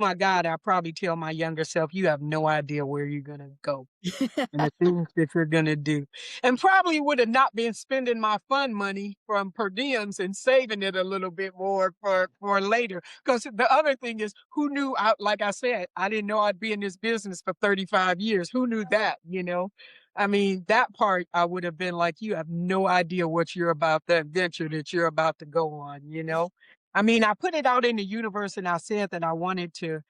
my God, I'll probably tell my younger self, you have no idea where you're gonna go and the things that you're gonna do. And probably would have not been spending my fund money from per diems and saving it a little bit more for later. Because the other thing is, who knew? Like I said, I didn't know I'd be in this business for 35 years. Who knew that? You know. I mean, that part I would have been like, you have no idea what you're about, the adventure that you're about to go on. You know. I mean, I put it out in the universe, and I said that I wanted to.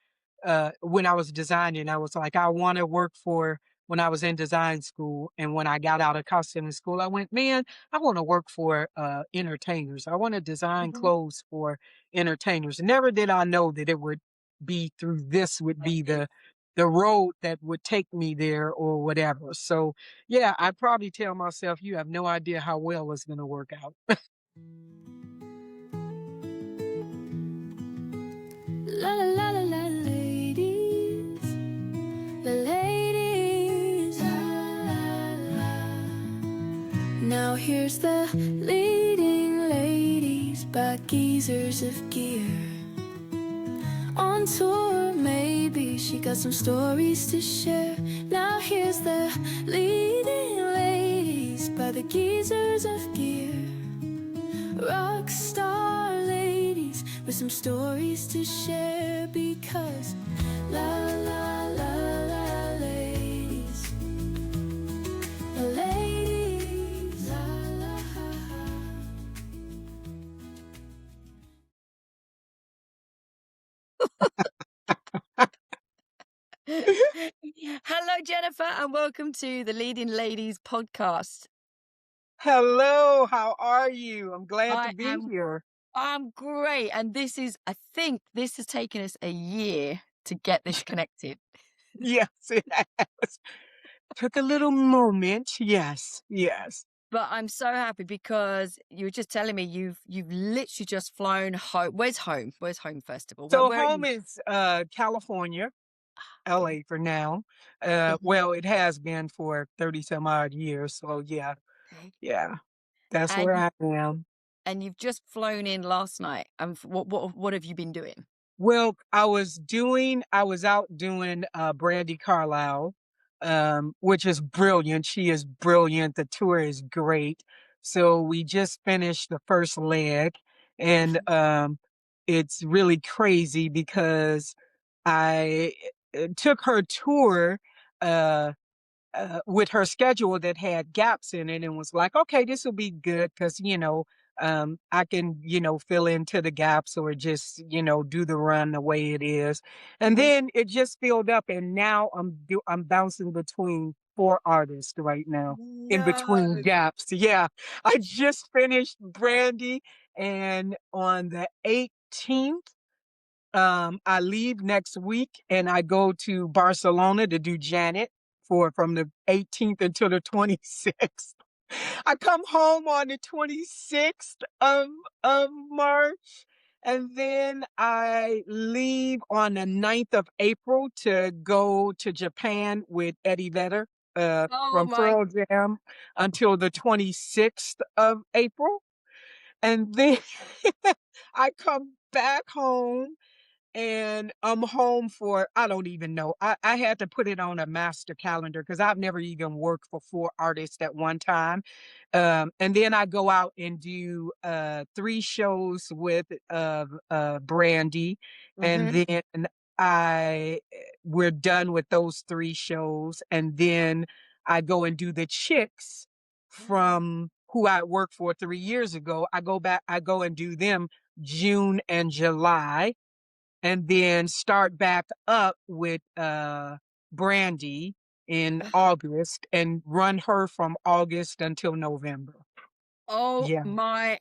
When I was designing, I was like, I want to work for when I was in design school. And when I got out of costume school, I went, man, I want to work for entertainers. I want to design Mhm. clothes for entertainers. Never did I know that it would be through this would be the road that would take me there or whatever. So yeah, I'd probably tell myself, you have no idea how well it's going to work out. La la la la la, ladies, the ladies. La, la, la. Now here's the leading ladies by geezers of gear. On tour, maybe she got some stories to share. Now here's the leading ladies by the geezers of gear. Rock star ladies with some stories to share, because la la la la ladies, the ladies, la la. Hello, Jennifer, and welcome to the Leading Ladies podcast. Hello, how are you? I'm glad to I be am here. I'm great, and I think this has taken us a year to get this connected. Yes, it has. Took a little moment. Yes, yes. But I'm so happy because you were just telling me you've literally just flown home. Where's home? Where's home festival? Where, So where are home you? is California, Okay. LA for now. Mhm. Well, it has been for 30 some odd years. So yeah, Okay. yeah, that's And where you, I am. and you've just flown in last night. And what have you been doing? Well, I was out doing Brandy Carlisle, which is brilliant. She is brilliant. The tour is great. So we just finished the first leg, and Mhm. it's really crazy because I took her tour uh, with her schedule that had gaps in it and was like, okay, this will be good because, I can, fill into the gaps or just, do the run the way it is. And Mhm. then it just filled up. And now I'm bouncing between four artists right now in between No. gaps. Yeah. I just finished Brandy, and on the 18th, I leave next week and I go to Barcelona to do Janet for from the 18th until the 26th. I come home on the 26th of March, and then I leave on the 9th of April to go to Japan with Eddie Vedder Oh from my. Pearl Jam until the 26th of April. And then I come back home, and I'm home for I don't even know. I had to put it on a master calendar because I've never even worked for four artists at one time. And then I go out and do three shows with Brandy, and Mhm. then we're done with those three shows, and then I go and do the Chicks from who I worked for 3 years ago. I go and do them June and July, and then start back up with Brandy in August and run her from August until November. Oh Yeah. my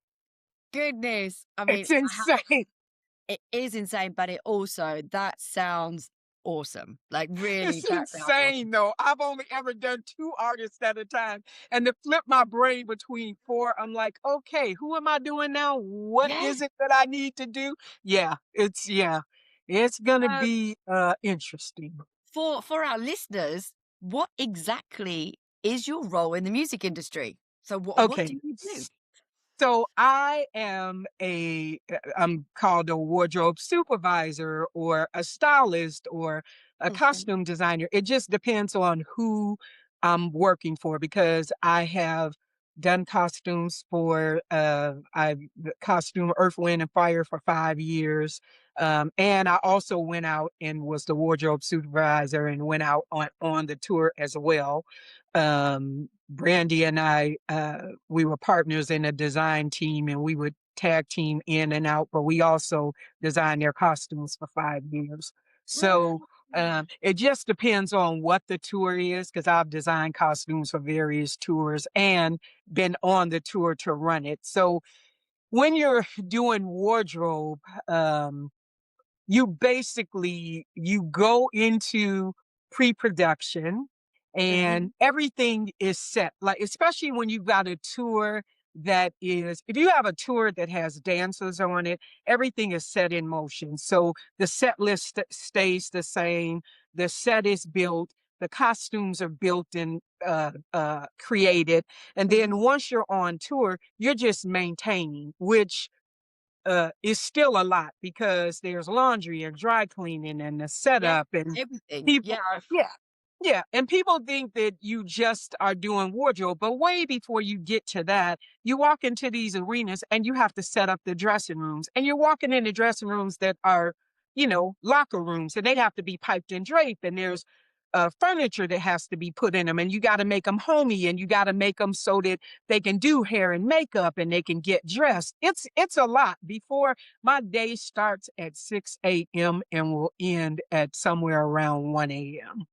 goodness. I mean, It's insane. it is insane, but it also that sounds awesome. Like really, It's that sounds awesome. insane though. I've only ever done two artists at a time. And to flip my brain between four, I'm like, okay, who am I doing now? What Yeah. is it that I need to do? Yeah. It's gonna Um, be interesting. for our listeners, what exactly is your role in the music industry? So what Okay. do you do? So I'm called a wardrobe supervisor or a stylist or a Okay. costume designer. It just depends on who I'm working for because I have done costumes for I've costume Earth, Wind and Fire for 5 years. And I also went out and was the wardrobe supervisor and went out on the tour as well. Brandy and I, we were partners in a design team and we would tag team in and out, but we also designed their costumes for 5 years. So it just depends on what the tour is because I've designed costumes for various tours and been on the tour to run it. So when you're doing wardrobe, you basically you go into pre-production and Mhm. everything is set, like especially when you've got a tour that is, if you have a tour that has dancers on it, everything is set in motion, so the set list stays the same, the set is built, the costumes are built and created, and then Mhm. once you're on tour you're just maintaining, which is still a lot because there's laundry and dry cleaning and the Yeah. setup and Everything. people. Yeah. Yeah. Yeah. And people think that you just are doing wardrobe, but way before you get to that, you walk into these arenas and you have to set up the dressing rooms. And you're walking into dressing rooms that are, locker rooms, and they have to be piped and draped. And there's furniture that has to be put in them. And you got to make them homey and you got to make them so that they can do hair and makeup and they can get dressed. It's a lot. Before my day starts at 6 a.m. and will end at somewhere around 1 a.m.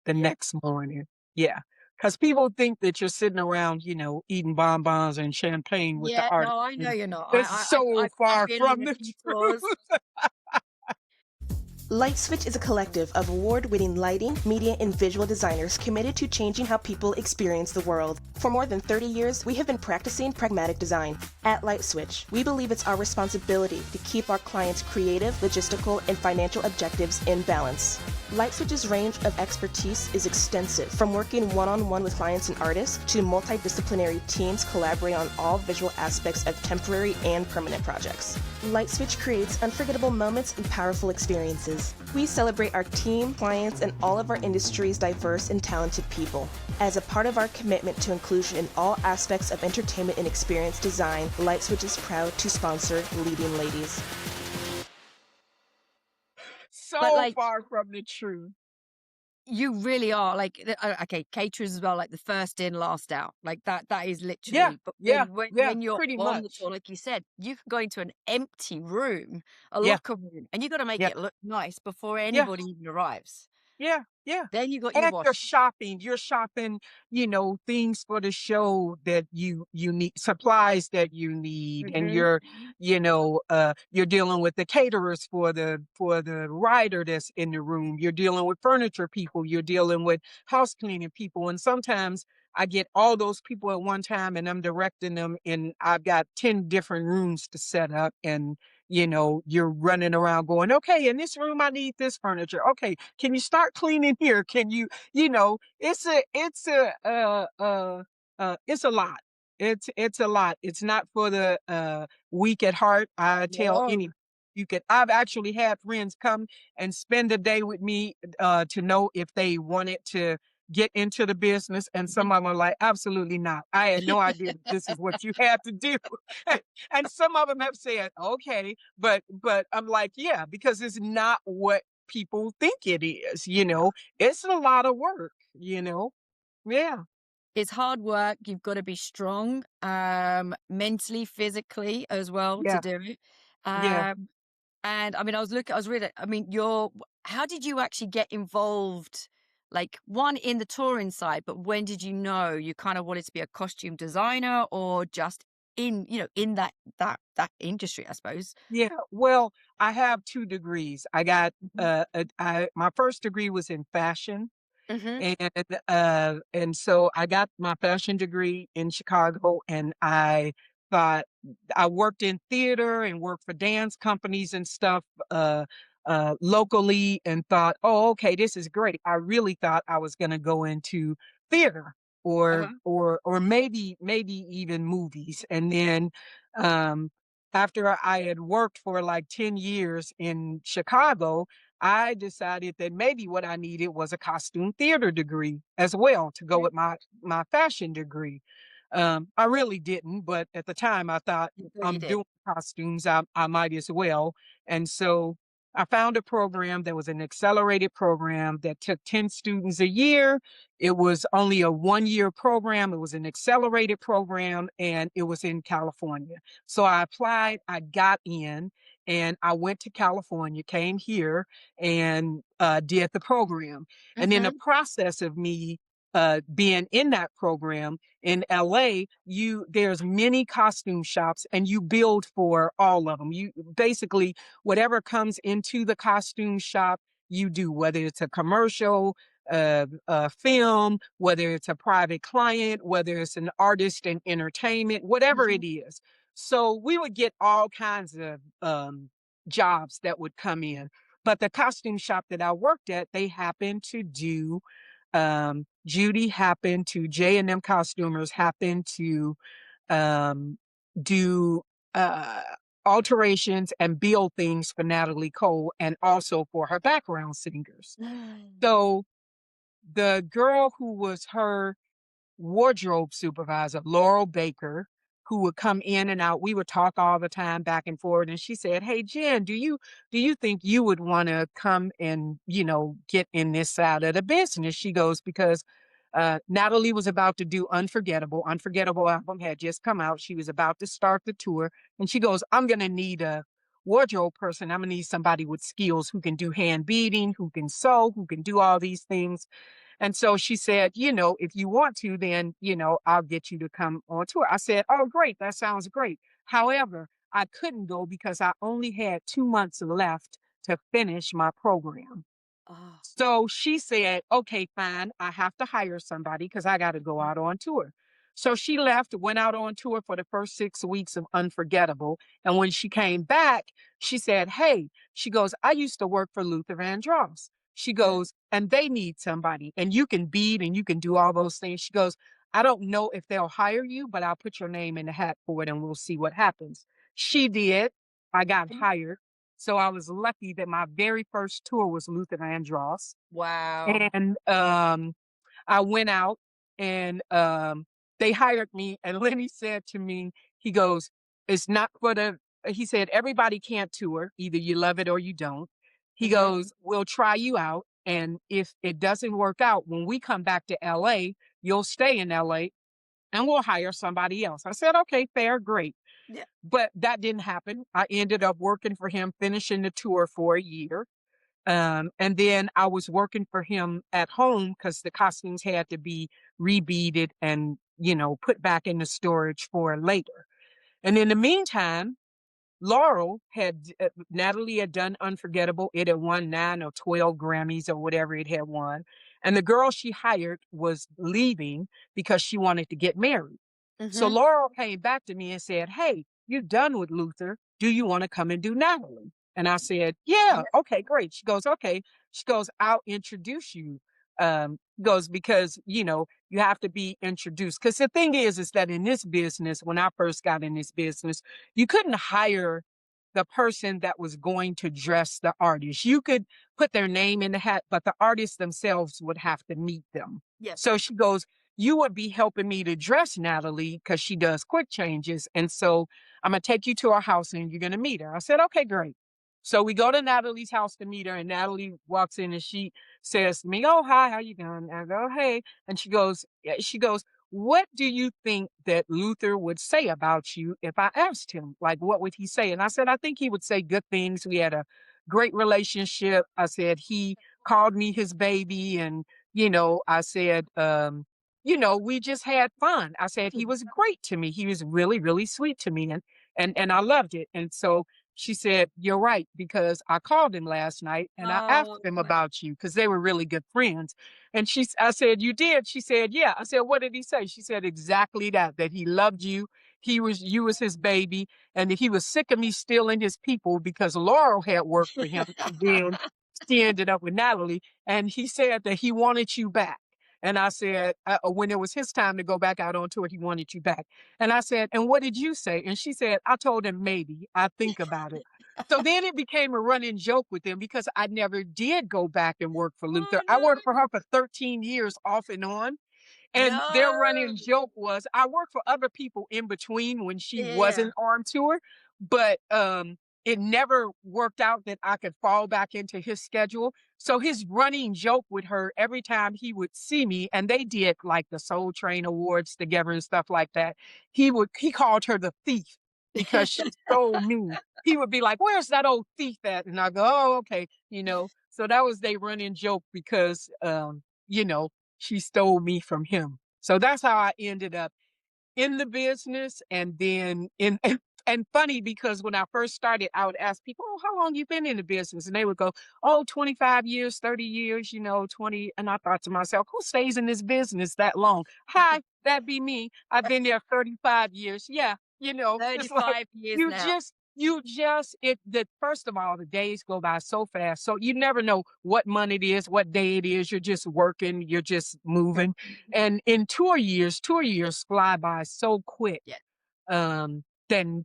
the Yeah. next morning. Yeah. Because people think that you're sitting around, eating bonbons and champagne with the Yeah. artist. No, I know And you're not. it's I've so far been on from a the few truth. tours. Lightswitch is a collective of award-winning lighting, media, and visual designers committed to changing how people experience the world. For more than 30 years, we have been practicing pragmatic design. At Lightswitch, we believe it's our responsibility to keep our clients' creative, logistical, and financial objectives in balance. Lightswitch's range of expertise is extensive, from working one-on-one with clients and artists to multidisciplinary teams collaborating on all visual aspects of temporary and permanent projects. Lightswitch creates unforgettable moments and powerful experiences. We celebrate our team, clients, and all of our industry's diverse and talented people. As a part of our commitment to inclusion in all aspects of entertainment and experience design, Lightswitch is proud to sponsor Leading Ladies. But So like far from the truth. you really are like okay, caterers as well, like the first in, last out. Like that is Yeah. literally. But Yeah. Yeah. when you're Pretty on the much. tour, like you said, you can go into an empty room, a Yeah. locker room, and you got to make Yeah. it look nice before Yeah. anybody even arrives. Yeah, yeah. Then you got your And wash. you're shopping, things for the show that you need, supplies that you need, and Hmm. you're dealing with the caterers for the rider that's in the room. You're dealing with furniture people, you're dealing with house cleaning people, and sometimes I get all those people at one time and I'm directing them and I've got 10 different rooms to set up and you're running around going, okay, in this room, I need this furniture. Okay, can you start cleaning here? Can you, it's a lot. It's a lot. It's not for the weak at heart. I tell any, No. I've actually had friends come and spend a day with me to know if they wanted to get into the business. And some of them are like, absolutely not. I had no idea that this is what you had to do. And some of them have said, okay, but I'm like, yeah, because it's not what people think it is. It's a lot of work. Yeah, It's hard work. You've got to be strong, mentally, physically as well to yeah, do it. yeah. Um, And I mean, I was reading, I mean, how did you actually get involved? Like, one, in the touring side, but when did you know you kind of wanted to be a costume designer or just in that industry, I suppose? Yeah, well, I have 2 degrees. I got, Mhm. my first degree was in fashion, Mhm. and so I got my fashion degree in Chicago, and thought I worked in theater and worked for dance companies and stuff, locally and thought, "Oh, okay, this is great." I really thought I was gonna go into theater. Uh-huh. or maybe even movies. And then um, after I had worked for like 10 years in Chicago, I decided that maybe what I needed was a costume theater degree as well to go Okay. with my fashion degree. I really didn't, but at the time I thought You thought you I'm did. doing costumes, I might as well. And so I found a program that was an accelerated program that took 10 students a year. It was only a 1 year program. It was an accelerated program and it was in California. So I applied, I got in, and I went to California, came here and did the program. And in the Mhm. process of me being in that program in LA, there's many costume shops and you build for all of them. You basically whatever comes into the costume shop, you do, whether it's a commercial, a film, whether it's a private client, whether it's an artist in entertainment, whatever Mhm. it is. So we would get all kinds of jobs that would come in. But the costume shop that I worked at, they happened to do, Judy happened to, J&M Costumers happened to um, do uh, alterations and build things for Natalie Cole and also for her background singers. So the girl who was her wardrobe supervisor, Laurel Baker, who would come in and out. We would talk all the time back and forth. And she said, "Hey, Jen, do you think you would want to come and, get in this side of the business?" She goes, because Natalie was about to do Unforgettable. Unforgettable album had just come out. She was about to start the tour. And she goes, "I'm going to need a wardrobe person. I'm going to need somebody with skills who can do hand beading, who can sew, who can do all these things." And so she said, "If you want to, then, I'll get you to come on tour." I said, "Oh, great. That sounds great." However, I couldn't go because I only had 2 months left to finish my program. Oh. So she said, "Okay, fine. I have to hire somebody because I got to go out on tour." So she left, went out on tour for the first 6 weeks of Unforgettable. And when she came back, she said, "Hey," she goes, "I used to work for Luther Vandross." She Uh, goes, "And they need somebody. And you can bead and you can do all those things." She goes, "I don't know if they'll hire you, but I'll put your name in the hat for it and we'll see what happens." She did. I got hired. So I was lucky that my very first tour was Luther Vandross. Wow. And I went out and they hired me. And Lenny said to me, he goes, "It's not for the," he said, "Everybody can't tour. Either you love it or you don't." He Mhm. goes, "We'll try you out. And if it doesn't work out, when we come back to LA, you'll stay in LA and we'll hire somebody else." I said, "Okay, fair, great." Yeah. But that didn't happen. I ended up working for him, finishing the tour for a year. And then I was working for him at home because the costumes had to be rebeaded and, put back into storage for later. And in the meantime, Natalie had done Unforgettable. It had won 9 or 12 Grammys or whatever it had won. And the girl she hired was leaving because she wanted to get married. So Mhm. Laurel came back to me and said, "Hey, you're done with Luther. Do you want to come and do Natalie?" And I said, "Yeah, Yeah. okay, great." She goes, "Okay." She goes, "I'll introduce you." Goes, because, you have to be introduced. Because the thing is that in this business, when I first got in this business, you couldn't hire the person that was going to dress the artist. You could put their name in the hat, but the artists themselves would have to meet them. Yes. So she goes, "You would be helping me to dress Natalie because she does quick changes. And so I'm going to take you to her house and you're going to meet her." I said, "Okay, great." So we go to Natalie's house to meet her, and Natalie walks in and she says to me, "Oh, hi, how you doing?" I go, "Hey." And she goes, "What do you think that Luther would say about you if I asked him? Like, what would he say?" And I said, "I think he would say good things. We had a great relationship." I said, "He called me his baby." And, I said, "We just had fun." I said, "He was great to me. He was really, really sweet to me. And I loved it." And so she said, "You're right, because I called him last night and I asked Oh, him about you because they were really good friends." And I said, "You did?" She said, "Yeah." I said, "What did he say?" She said, "Exactly that he loved you. You was his baby, and that he was sick of me stealing his people because Laurel had worked for him. And then she ended up with Natalie. And he said that he wanted you back." And I said, when it was his time to go back out on tour, he wanted you back. And I said, and what did you say? And she said, I told him maybe. I think about it. So then it became a running joke with them because I never did go back and work for Oh, Luther. I no. worked for her for 13 years off and on. And their No. running joke was I worked for other people in between when she Yeah. wasn't on tour, but it never worked out that I could fall back into his schedule. So his running joke with her every time he would see me, and they did like the Soul Train Awards together and stuff like that. He called her the thief because she stole me. He would be like, "Where's that old thief at?" And I go, "Oh, okay," you know. So that was their running joke because you know, she stole me from him. So that's how I ended up in the business and then in and funny because when I first started, I would ask people, "Oh, how long you been in the business?" And they would go, "Oh, 25 years, 30 years, you know, 20." And I thought to myself, "Who stays in this business that long?" Hi, that be me. I've been there 35 years. Yeah, you know, it's like 35 years you now. just you just it the first of all, the days go by so fast. So you never know what month it is, what day it is. You're just working, you're just moving. And in tour years fly by so quick, Yeah. than,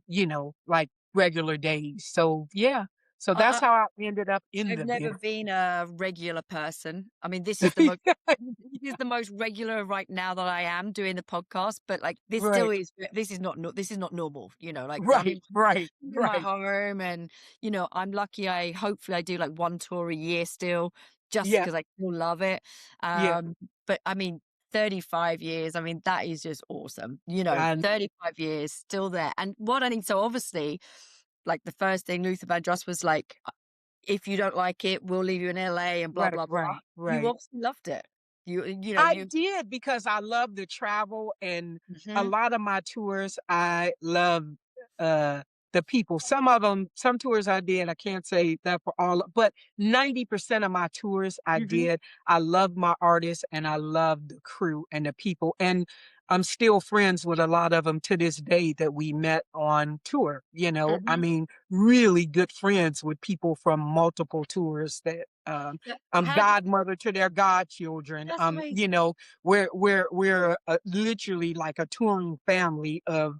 like regular days. So yeah. So that's I how I ended up in I've the never business. been a regular person. I mean, this is the most regular right now that I am doing the podcast, but like this still Right. is this is not normal, like Right. Right. in my Right. home and I'm lucky hopefully I do like one tour a year still just Yeah. because I still love it. Yeah. But I mean 35 years, I mean that is just awesome. And 35 years still there. And what I think so obviously like the first thing Luther Vandross was like if you don't like it, we'll leave you in LA and blah, right, blah, blah. right, You right. obviously loved it. I You did because I love the travel and a mhm, lot of my tours, I love uh the people. Some of them, some tours I did, I can't say that for all, but 90% of my tours I mhm, did. I love my artists and I love the crew and the people. And I'm still friends with a lot of them to this day that we met on tour, I mhm. mean, really good friends with people from multiple tours that Yeah, I'm how did godmother to their godchildren. that's amazing. We're literally like a touring family of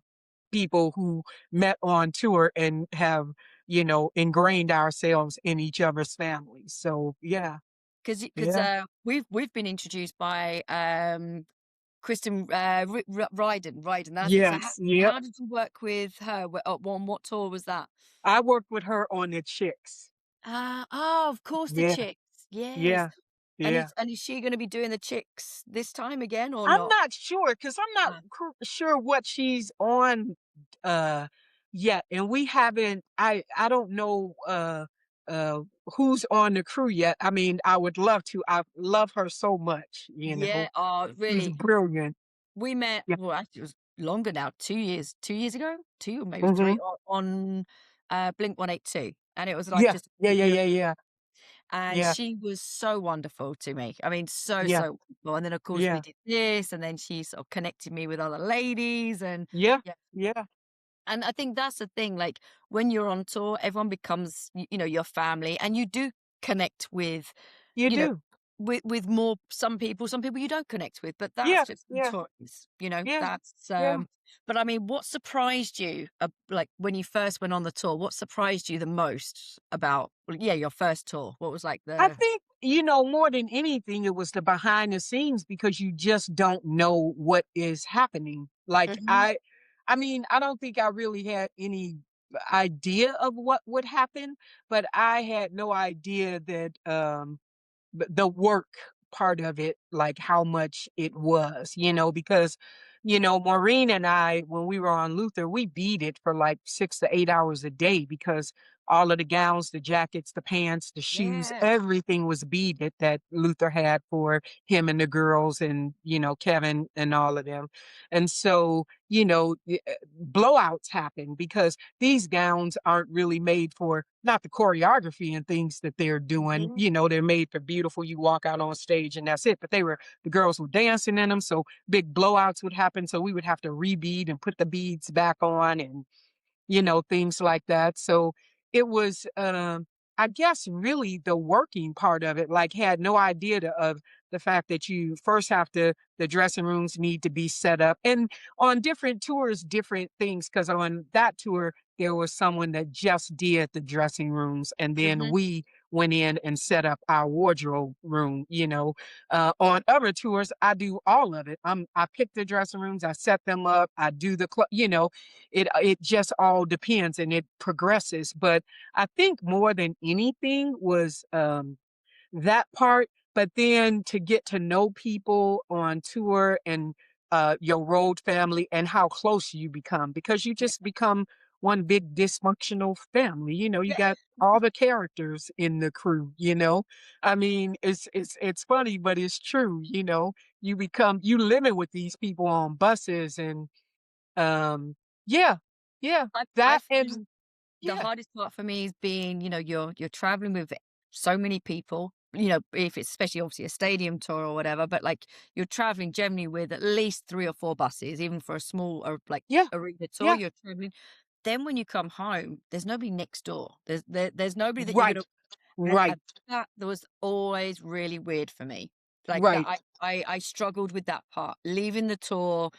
people who met on tour and have, ingrained ourselves in each other's families. So yeah, Because yeah, we've been introduced by, Kristen, Ryden, that's it. So yes, yep. how did you work with her? On what tour was that? I worked with her on the Chicks. Oh, of course, the Yeah, Chicks. Yes. yeah, yeah. And is she gonna be doing the Chicks this time again or I'm not? not sure because I'm not Uh, sure what she's on uh yet, and we haven't. I don't know uh who's on the crew yet. I mean, I would love to. I love her so much. yeah, oh, She's really. brilliant. We met Yeah. well, actually, it was longer now, 2 years ago? 2 or maybe 3 Hmm. Blink-182, and it was, like, Yeah. just a Yeah. Yeah. reunion, Yeah. Yeah. and Yeah. she was so wonderful to me. I mean, so, Yeah. so wonderful, and then, of course, we Yeah. did this, and then she sort of connected me with other ladies, and Yeah. yeah, Yeah. and I think that's the thing, like, when you're on tour, everyone becomes, your family, and you do connect with, You you know, do. with more some people you don't connect with, but that's Yeah. just Yeah. touring, Yeah. that's, Yeah. but I mean, what surprised you, like, when you first went on the tour, what surprised you the most about well, yeah, your first tour? What was, like, I the think, more than anything, it was the behind the scenes because you just don't know what is happening. Like Mhm, I mean, I don't think I really had any idea of what would happen, but I had no idea that the work part of it, like how much it was, because, Maureen and I, when we were on Luther, we beat it for like 6 to 8 hours a day because all of the gowns, the jackets, the pants, the shoes, yeah, everything was beaded that Luther had for him and the girls and, Kevin and all of them. And so, blowouts happen because these gowns aren't really made for not the choreography and things that they're doing. mhm, They're made for beautiful. You walk out on stage and that's it. But the girls were dancing in them. So big blowouts would happen. So we would have to rebead and put the beads back on and, things like that. So it was, I guess really the working part of it, like had no idea of the fact that you first have to, the dressing rooms need to be set up. And on different tours, different things, because on that tour, there was someone that just did the dressing rooms. And then Mhm. we went in and set up our wardrobe room, on other tours, I do all of it. I pick the dressing rooms, I set them up, I do the, it just all depends and it progresses. But I think more than anything was that part, but then to get to know people on tour and your road family and how close you become because you Yeah. just become one big dysfunctional family. You Yeah. got all the characters in the crew. I mean, it's funny, but it's true. You living with these people on buses and um yeah, yeah, I that and find the yeah, hardest part for me is being, you're traveling with so many people, if it's especially obviously a stadium tour or whatever, but like you're traveling generally with at least 3 or 4 buses, even for a small or like yeah, arena tour, yeah, you're traveling. Then when you come home, there's nobody next door. There's nobody that you're right, gonna right, and that was always really weird for me. Like that right. I struggled with that part. Leaving the tour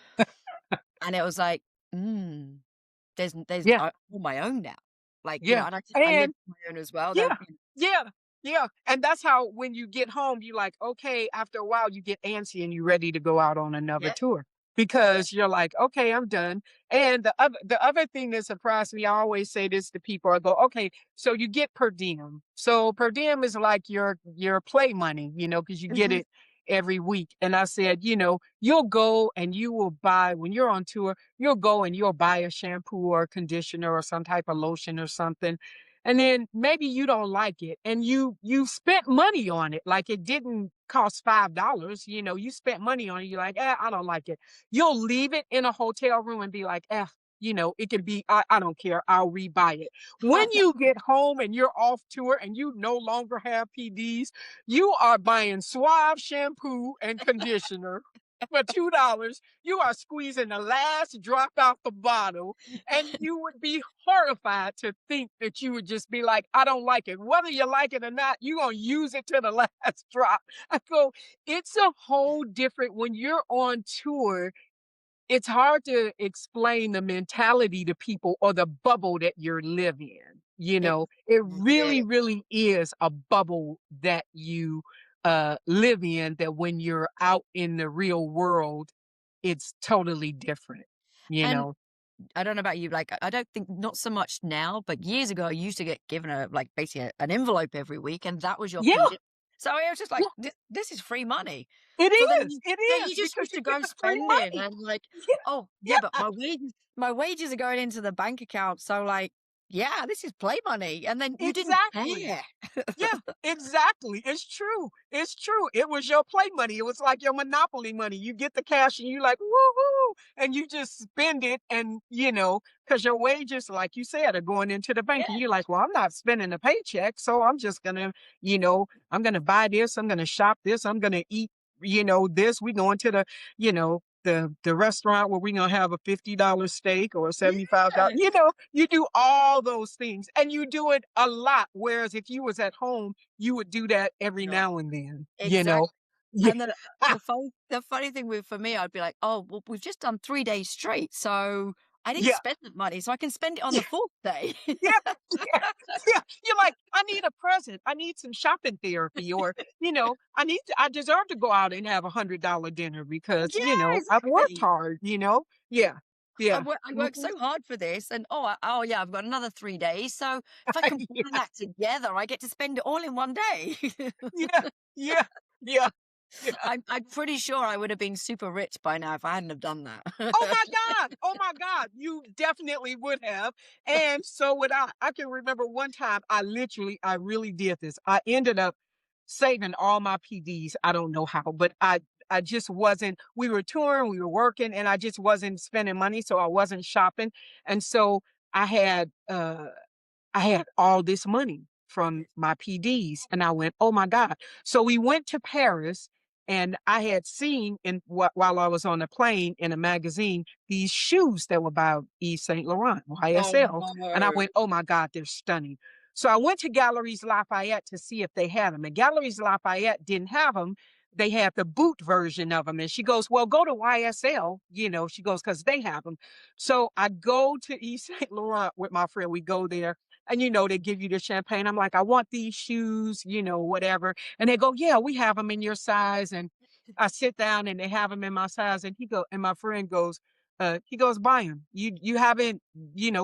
and it was like, mm. There's Yeah, I'm on my own now. Like, yeah. and I live And on my own as well, though. yeah, yeah, yeah, and that's how when you get home, you like, okay, after a while, you get antsy and you're ready to go out on another Yeah, tour yeah. because you're like, okay, I'm done. And the other thing that surprised me, I always say this to people, I go, okay, so you get per diem. So per diem is like your play money, because you get Mhm. it every week. And I said, you'll go and you will buy when you're on tour, you'll go and you'll buy a shampoo or conditioner or some type of lotion or something, and then maybe you don't like it and you spent money on it, like it didn't cost $5, you spent money on it, you're like, I don't like it. You'll leave it in a hotel room and be like, it can be, I don't care, I'll rebuy it. When you get home and you're off tour and you no longer have PDs, you are buying Suave shampoo and conditioner for $2. You are squeezing the last drop out the bottle, and you would be horrified to think that you would just be like, I don't like it. Whether you like it or not, you're going to use it to the last drop. I go, it's a whole different, when you're on tour, it's hard to explain the mentality to people or the bubble that you're living in. It It really, really really is a bubble that you live in, that when you're out in the real world, it's totally different, you and know? I don't know about you, like, I don't think not so much now, but years ago, I used to get given like, basically an envelope every week, and that was your Yeah, PD. So I was just like, yeah, this is free money." it So then is. It yeah, is you just because used you to get go the free spend it money. and like, Yeah, "Oh, yeah, but yeah, my wages are going into the bank account, so, like, yeah, this is play money." And then you didn't exactly. care. Yeah, exactly. It's true. It's true. It was your play money. It was like your monopoly money. You get the cash and you like, woohoo, and you just spend it. And, because your wages, like you said, are going into the bank. And Yeah, you're like, well, I'm not spending a paycheck. So I'm just going to, I'm going to buy this. I'm going to shop this. I'm going to eat, this. We going to the restaurant where we're gonna have a $50 steak or a $75. yeah, You do all those things and you do it a lot. Whereas if you was at home, you would do that every no, now and then. exactly. Yeah. And then the funny thing for me, I'd be like, "Oh, well, we've just done 3 days straight, so I didn't Yeah. spend that money, so I can spend it on Yeah. the 4th day." Yeah. Yeah. Yeah. You're like, I need a present. I need some shopping therapy, or, I deserve to go out and have $100 dinner because, Yeah, I've worked exactly. hard. Yeah. Yeah. I worked Mhm. so hard for this, and yeah, I've got another 3 days. So if I combine Yeah. that together, I get to spend it all in one day. Yeah. Yeah. Yeah. Yeah. I'm pretty sure I would have been super rich by now if I hadn't have done Oh that. my God. Oh my God. You definitely would have. And so would I. I can remember one time I really did this. I ended up saving all my PDs. I don't know how, but I just wasn't, we were touring, we were working, and I just wasn't spending money. So I wasn't shopping. And so I had, I had all this money from my PDs and I went, oh my God. So we went to Paris and I had seen while I was on the plane in a magazine, these shoes that were by Yves Saint Laurent, Oh YSL. And I no. went, oh my God, they're stunning. So I went to Galleries Lafayette to see if they had them. And Galleries Lafayette didn't have them. They had the boot version of them. And she goes, well, go to YSL, she goes, because they have them. So I go to East St. Laurent with my friend. We go there and, they give you the champagne. I'm like, I want these shoes, whatever. And they go, yeah, we have them in your size. And I sit down and they have them in my size. And my friend goes, he goes, buy them. You haven't,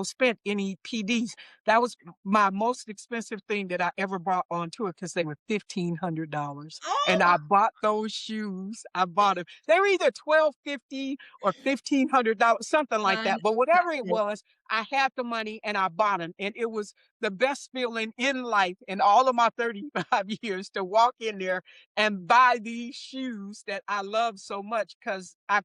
spent any PDs. That was my most expensive thing that I ever bought on tour because they were $1,500. And Oh, I bought those shoes. I bought them. They were either $1,250 or $1,500, something like that. But whatever it fantastic. was, I had the money and I bought them. And it was the best feeling in life in all of my 35 years to walk in there and buy these shoes that I love so much because I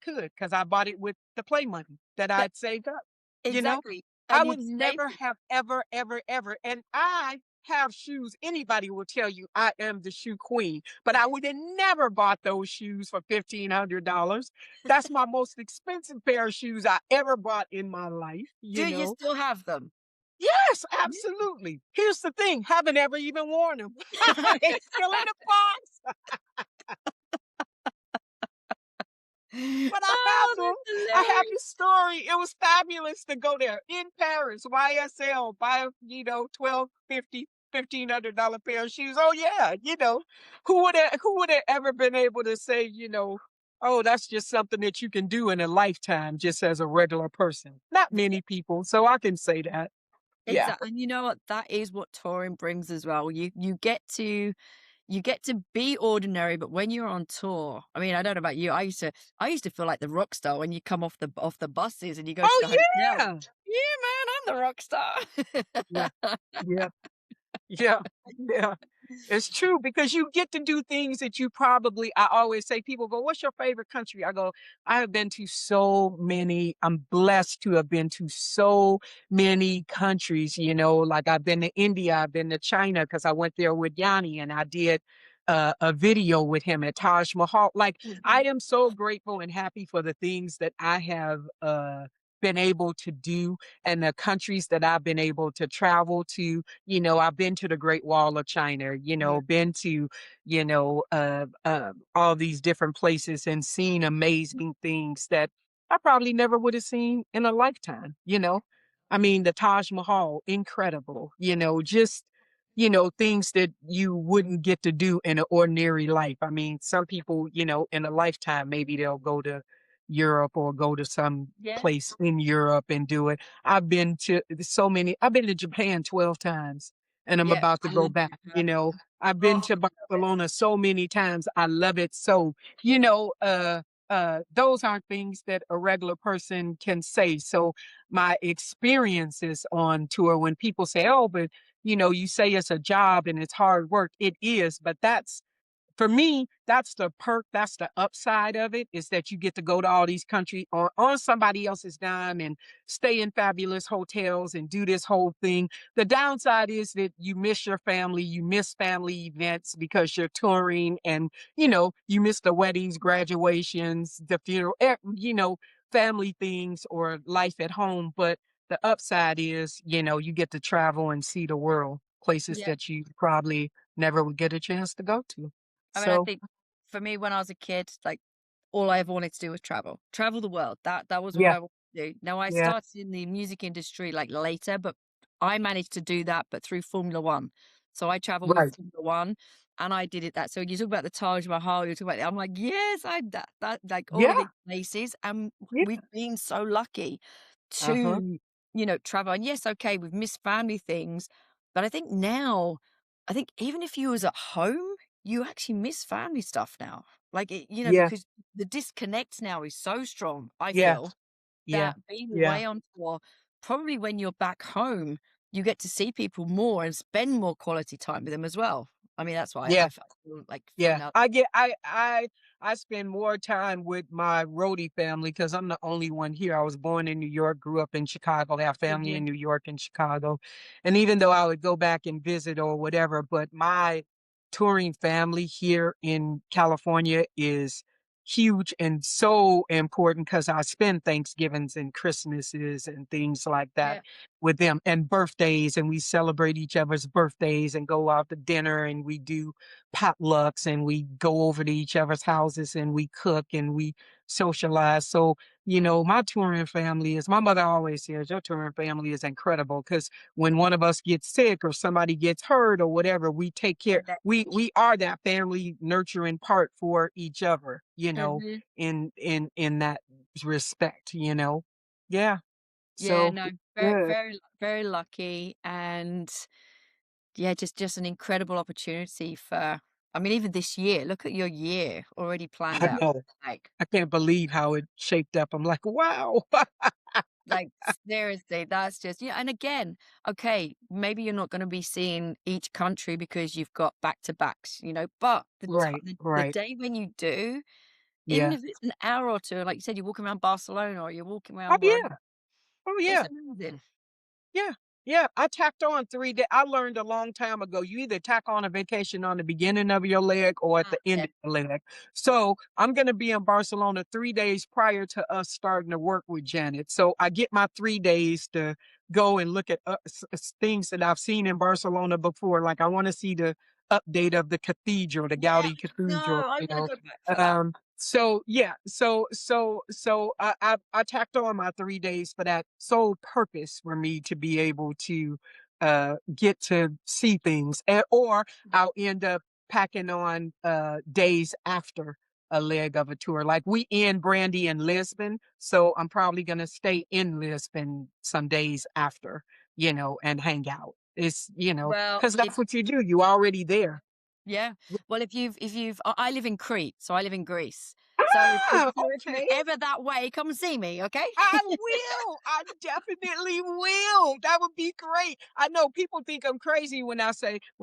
bought it with the play money that That I'd saved up. You know, exactly. I And would you'd save never it. have ever, ever, ever. And I have shoes. Anybody will tell you I am the shoe queen, but I would have never bought those shoes for $1,500. That's my most expensive pair of shoes I ever bought in my life, Do you still have them? Yes, absolutely. Here's the thing, haven't ever even worn them. They're still in the box, but I have Oh, them. that's I have hilarious. the story. It was fabulous to go there in Paris, YSL, buy, 12, 50, $1,500 pair of shoes. Oh yeah, who would have ever been able to say, oh, that's just something that you can do in a lifetime just as a regular person. Not many people, so I can say that. Yeah. Exactly. And you know what? That is what touring brings as well. You get to be ordinary, but when you're on tour, I mean, I don't know about you. I used to feel like the rock star when you come off the buses and you go to Oh the hotel. yeah. Yeah, man, I'm the rock star. Yeah. Yeah. Yeah. Yeah. It's true because you get to do things that I always say, people go, what's your favorite country? I go, I have been to so many. I'm blessed to have been to so many countries, like I've been to India, I've been to China because I went there with Yanni and I did a video with him at Taj Mahal. Like, I Mhm. am so grateful and happy for the things that I have been able to do and the countries that I've been able to travel to. I've been to the Great Wall of China, Yeah. been to, all these different places and seen amazing things that I probably never would have seen in a lifetime. I mean, the Taj Mahal, incredible, just, things that you wouldn't get to do in an ordinary life. I mean, some people, in a lifetime, maybe they'll go to Europe or go to some Yeah. place in Europe and do it. I've been to Japan 12 times and I'm Yeah. about to I go love back. Japan. I've been Oh, to I love it. Barcelona so many times. I love it. So, those aren't things that a regular person can say. So my experiences on tour, when people say, oh, but you say it's a job and it's hard work. It is, but for me, that's the perk, that's the upside of it, is that you get to go to all these countries on somebody else's dime and stay in fabulous hotels and do this whole thing. The downside is that you miss your family, you miss family events because you're touring and, you miss the weddings, graduations, the funeral, family things or life at home. But the upside is, you get to travel and see the world, places Yeah. that you probably never would get a chance to go to. I mean, I So, think for me, when I was a kid, like all I ever wanted to do was travel the world. That was what yeah, I wanted to do. Now I yeah, started in the music industry like later, but I managed to do that, but through Formula One. So I traveled with right. Formula One, and I did it that. So you talk about the Taj Mahal, you talk about. I'm like, yes, I that like all of Yeah, these places, and yeah, we've been so lucky uh-huh, to travel. And yes, okay, we've missed family things, but I think now, I think even if you was at home you actually miss family stuff now. Like, yeah, because the disconnect now is so strong, I yeah, feel, yeah, that being yeah, away on tour, probably when you're back home, you get to see people more and spend more quality time with them as well. I mean, that's why yeah, I feel like yeah. now. I spend more time with my roadie family because I'm the only one here. I was born in New York, grew up in Chicago, have family Mhm. in New York and Chicago. And even though I would go back and visit or whatever, but my touring family here in California is huge and so important because I spend Thanksgivings and Christmases and things like that Yeah. with them, and birthdays, and we celebrate each other's birthdays and go out to dinner and we do potlucks and we go over to each other's houses and we cook and we socialize. So, my touring family is, my mother always says, your touring family is incredible because when one of us gets sick or somebody gets hurt or whatever, we take care. We are that family nurturing part for each other, Mhm. in that respect, Yeah. Yeah, So no, it's very, good. very, very lucky, and yeah, just an incredible opportunity for. I mean, even this year, look at your year already planned I out. know. Like, I can't believe how it shaped up. I'm like, wow. like seriously, that's just yeah. And again, okay, maybe you're not going to be seeing each country because you've got back to backs, but Right, the right. day when you do, even Yeah. if it's an hour or two, like you said, you're walking around Barcelona or you're walking Oh, around wherever, yeah. Oh, it's yeah. amazing. Yeah, yeah. I tacked on 3 days. I learned a long time ago. You either tack on a vacation on the beginning of your leg or at the end Yeah. of the leg. So I'm going to be in Barcelona 3 days prior to us starting to work with Janet. So I get my 3 days to go and look at things that I've seen in Barcelona before. Like I want to see the update of the cathedral, the Yeah. Gaudi No, Cathedral. I want to go back for that. So yeah, so I tacked on my 3 days for that sole purpose for me to be able to get to see things, or I'll end up packing on days after a leg of a tour. Like we end Brandy in Lisbon, so I'm probably gonna stay in Lisbon some days after, and hang out. It's Well, because that's what you do. You already there. yeah. Well, if you've I live in Crete, so I live in Greece. So Ah, if you're okay. ever that way, come and see me, okay? I will. I definitely will. That would be great. I know people think I'm crazy when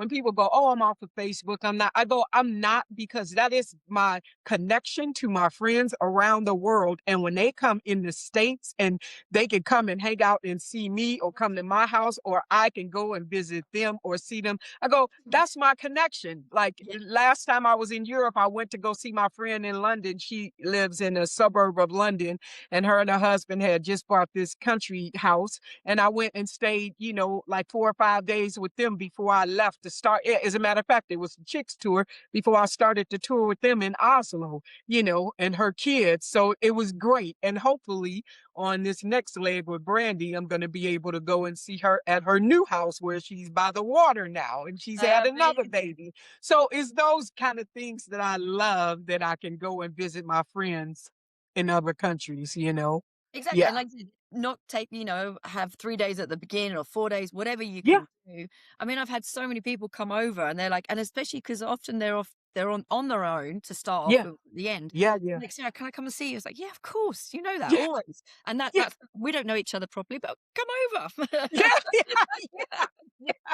people go, "Oh, I'm off of Facebook." I'm not. I go, "I'm not," because that is my connection to my friends around the world. And when they come in the States and they can come and hang out and see me or come to my house, or I can go and visit them or see them, I go, that's my connection. Like Yeah. last time I was in Europe, I went to go see my friend in London. She lives in a suburb of London, and her husband had just bought this country house, and I went and stayed, like 4 or 5 days with them before I left to start. As a matter of fact, it was the chicks tour before I started the tour with them in Oslo, and her kids. So it was great. And hopefully on this next leg with Brandy, I'm going to be able to go and see her at her new house where she's by the water now and she's had another Amazing. baby. So it's those kind of things that I love, that I can go and visit my friends in other countries. Exactly, Yeah. and like I said, not take have 3 days at the beginning or 4 days, whatever you Yeah. can do. I mean, I've had so many people come over and they're like, and especially because often they're on their own to start off Yeah. with at the end. Yeah. Yeah. Like, "Sarah, can I come and see you?" It's like, "Yeah, of course, you know that, Yeah. always." And Yeah. that's we don't know each other properly, but come over. Yeah. Yeah. Yeah. Yeah.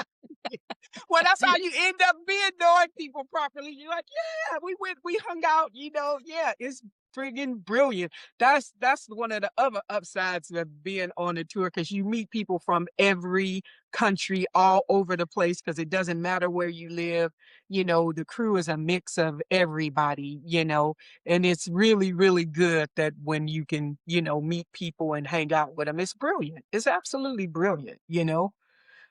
Well, that's how you end up being knowing people properly. You're like, yeah, we hung out, yeah, it's friggin' brilliant. That's one of the other upsides of being on a tour, because you meet people from every country all over the place, because it doesn't matter where you live. The crew is a mix of everybody, and it's really, really good that when you can, meet people and hang out with them. It's brilliant. It's absolutely brilliant.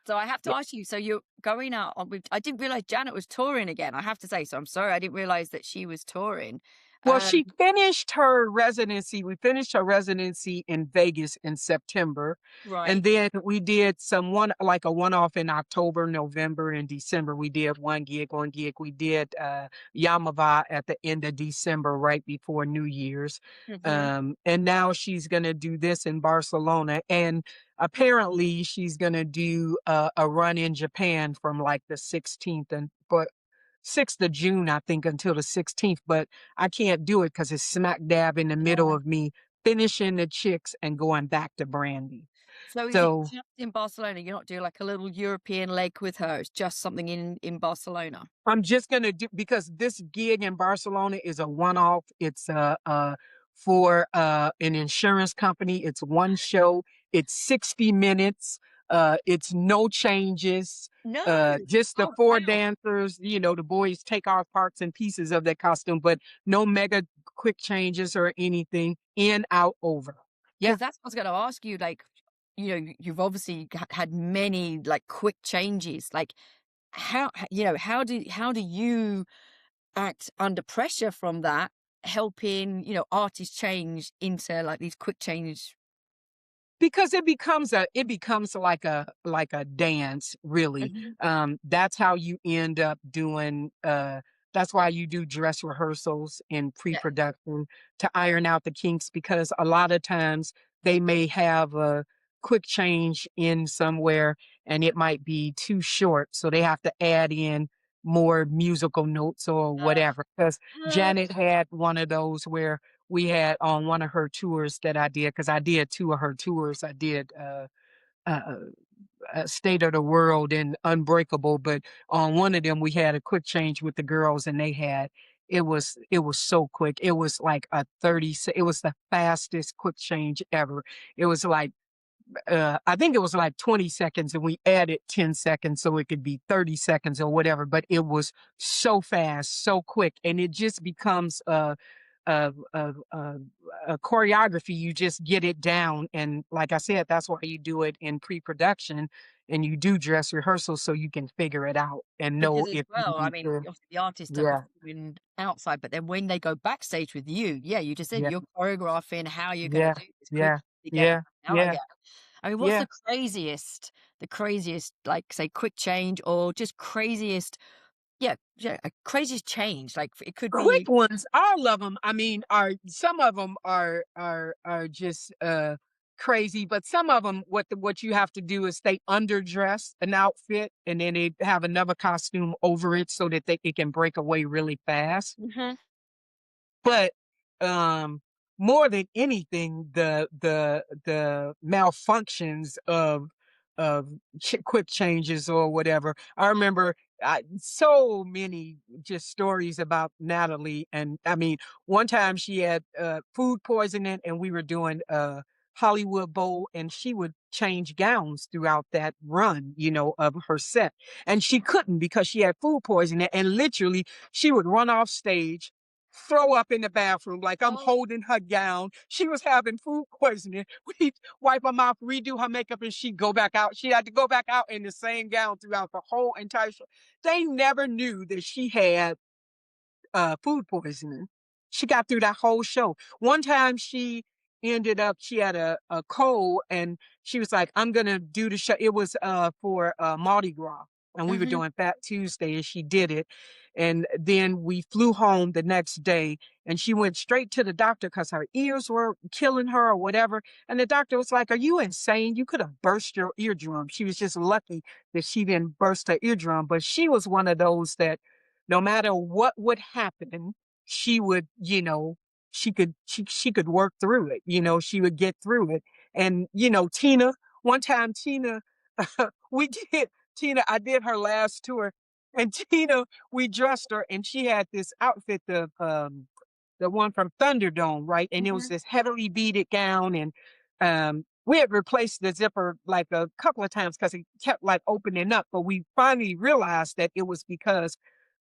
So I have to ask you, so you're going out on with I didn't realize Janet was touring again, I have to say, so I'm sorry, I didn't realize that she was touring. Well, Um, she finished her residency. We finished her residency in Vegas in September. And right. then we did like a one-off in October, November, and December. We did one gig. We did Yamava at the end of December, right before New Year's. Mhm. And now she's gonna do this in Barcelona. And apparently she's gonna do a run in Japan from like the 16th and but 6th of June, I think, until the 16th, but I can't do it because it's smack dab in the middle Yeah. of me finishing the Chicks and going back to Brandy. So is it So just in Barcelona? You're not doing like a little European leg with her. It's just something in Barcelona. I'm just gonna do, because this gig in Barcelona is a one-off. It's for an insurance company. It's one show. It's 60 minutes. It's no changes. No. Just the Oh four wow. dancers. The boys take off parts and pieces of their costume, but no mega quick changes or anything. In, out, over. Yeah. Because that's what I was gonna ask you, like, you've obviously had many, like, quick changes, like, how do you act under pressure from that, helping, artists change into, like, these quick change. Because it becomes like a dance, really. Mhm. That's how you end up doing, that's why you do dress rehearsals in Yeah. pre-production to iron out the kinks, because a lot of times they may have a quick change in somewhere and it might be too short, so they have to add in more musical notes or whatever. Because Uh, Janet had one of those where we had on one of her tours that I did, because I did two of her tours. I did uh, State of the World and Unbreakable, but on one of them we had a quick change with the girls, and they had it was so quick. It was like a it was the fastest quick change ever. It was like I think it was like 20 seconds and we added 10 seconds so it could be 30 seconds or whatever, but it was so fast, so quick, and it just becomes a choreography. You just get it down, and like I said, that's why you do it in pre-production and you do dress rehearsals so you can figure it out and know because as if you well, I need mean, to. obviously the artists are Yeah, performing outside, but then when they go backstage with you, yeah, you just said yeah, you're choreographing how you're gonna yeah, do this quick yeah, again. yeah, Now I yeah, get I mean, what's yeah. the craziest, like, say, quick change or just craziest, yeah, yeah, a craziest change? Like, it could Quick be. ones, all of them. I mean, are some of them are just, crazy, but some of them, what you have to do is they underdress an outfit, and then they have another costume over it so that it can break away really fast. Mhm. But, um, more than anything, the malfunctions of quick changes or whatever. I remember, so many just stories about Natalie, and I mean, one time she had, food poisoning, and we were doing a Hollywood Bowl, and she would change gowns throughout that run, of her set, and she couldn't because she had food poisoning, and literally, she would run off stage, throw up in the bathroom like I'm Oh, holding her gown. She was having food poisoning. We'd wipe her mouth, redo her makeup, and she'd go back out. She had to go back out in the same gown throughout the whole entire show. They never knew that she had food poisoning. She got through that whole show. One time she had a cold, and she was like, I'm gonna do the show. It was for Mardi Gras, and we were mhm, doing Fat Tuesday, and she did it. And then we flew home the next day, and she went straight to the doctor because her ears were killing her or whatever. And the doctor was like, are you insane? You could have burst your eardrum. She was just lucky that she didn't burst her eardrum, but she was one of those that no matter what would happen, she would, she could work through it. She would get through it. And Tina, one time Tina, we did Tina, I did her last tour, and Tina, we dressed her, and she had this outfit, the one from Thunderdome, right? And it was mhm. this heavily beaded gown, and we had replaced the zipper like a couple of times because it kept like opening up. But we finally realized that it was because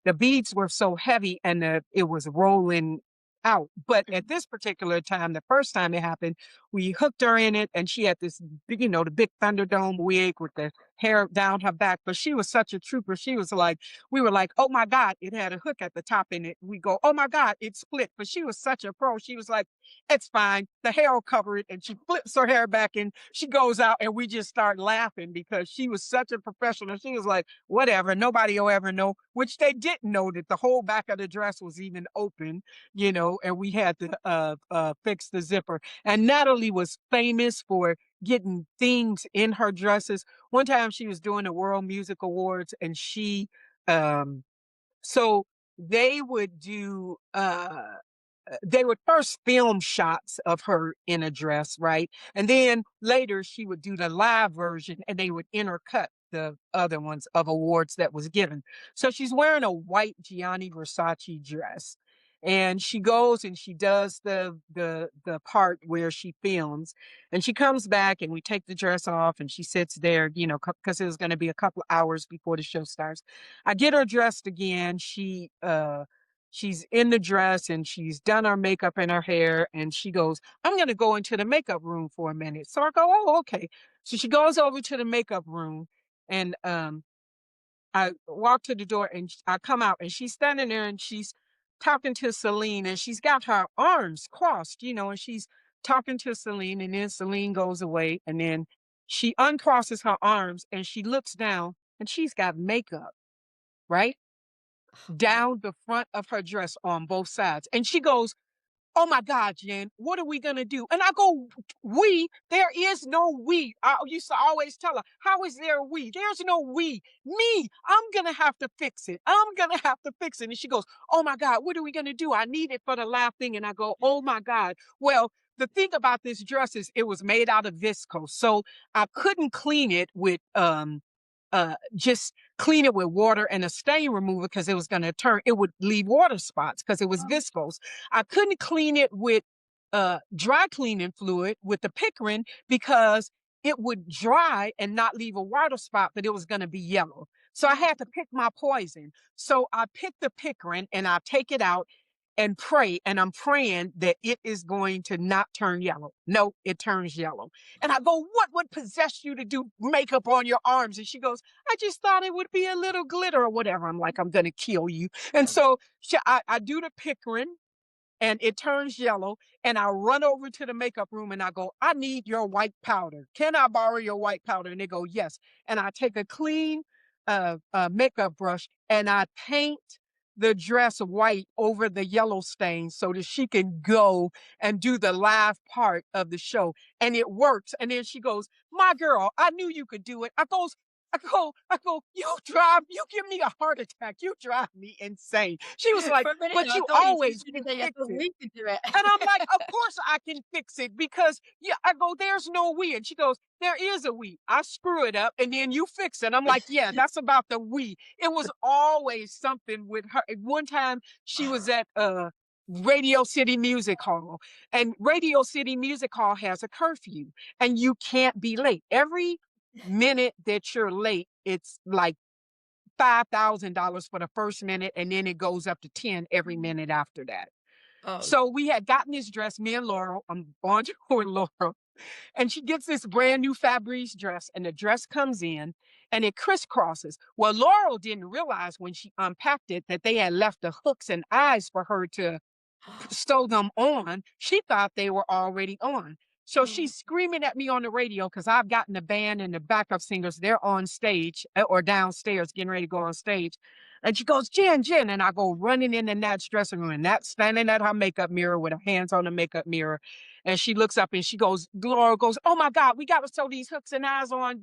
the beads were so heavy and it was rolling out. But at this particular time, the first time it happened, we hooked her in it, and she had this big, the big Thunderdome wig with the hair down her back. But she was such a trooper. She was like, we were like, oh my God, it had a hook at the top in it. We go, oh my God, it split. But she was such a pro. She was like, it's fine. The hair will cover it. And she flips her hair back and she goes out, and we just start laughing because she was such a professional. She was like, whatever, nobody will ever know, which they didn't know that the whole back of the dress was even open, and we had to fix the zipper. And Natalie was famous for getting things in her dresses. One time she was doing the World Music Awards, and um, so they would do, they would first film shots of her in a dress, right? And then later she would do the live version, and they would intercut the other ones of awards that was given. So she's wearing a white Gianni Versace dress. And she goes and she does the part where she films, and she comes back, and we take the dress off, and she sits there, because it was going to be a couple of hours before the show starts. I get her dressed again. She she's in the dress and she's done her makeup and her hair. And she goes, I'm going to go into the makeup room for a minute. So I go, oh, okay. So she goes over to the makeup room and I walk to the door and I come out and she's standing there and she's talking to Celine and she's got her arms crossed, and she's talking to Celine and then Celine goes away and then she uncrosses her arms and she looks down and she's got makeup, right? Down the front of her dress on both sides. And she goes, oh my God, Jen, what are we gonna do? And I go, we, there is no we. I used to always tell her, how is there a we? There's no we. Me, I'm gonna have to fix it. I'm gonna have to fix it. And she goes, oh my God, what are we gonna do? I need it for the laugh thing. And I go, oh my God. Well, the thing about this dress is it was made out of viscose. So I couldn't clean it with just clean it with water and a stain remover because it was going to it would leave water spots because it was viscose. I couldn't clean it with dry cleaning fluid with the pickering because it would dry and not leave a water spot, but it was going to be yellow. So I had to pick my poison. So I picked the pickering and I take it out and pray. And I'm praying that it is going to not turn yellow. No, it turns yellow. And I go, what would possess you to do makeup on your arms? And she goes, I just thought it would be a little glitter or whatever. I'm like, I'm going to kill you. And so I do the pickering and it turns yellow. And I run over to the makeup room and I go, I need your white powder. Can I borrow your white powder? And they go, yes. And I take a clean makeup brush and I paint the dress white over the yellow stain so that she can go and do the live part of the show. And it works. And then she goes, my girl, I knew you could do it. You give me a heart attack. You drive me insane. She was like, For a minute, but I you thought you always said can that you fix thought it. we could do it. And I'm like, of course I can fix it because, yeah, I go, there's no we. And she goes, there is a we. I screw it up and then you fix it. I'm like, yeah, that's about the we. It was always something with her. One time she was at Radio City Music Hall and Radio City Music Hall has a curfew and you can't be late. Every minute that you're late, it's like $5,000 for the first minute and then it goes up to 10 every minute after that. Oh, So we had gotten this dress, me and Laurel, I'm on to with Laurel, and she gets this brand new Fabrice dress, and the dress comes in and it crisscrosses. Well, Laurel didn't realize when she unpacked it that they had left the hooks and eyes for her to sew them on. She thought they were already on. So she's screaming at me on the radio because I've gotten the band and the backup singers, they're on stage or downstairs getting ready to go on stage. And she goes, Jen, Jen. And I go running in Nat's dressing room and Nat standing at her makeup mirror with her hands on the makeup mirror. And she looks up and she goes, Laura goes, oh my God, we got to sew these hooks and eyes on,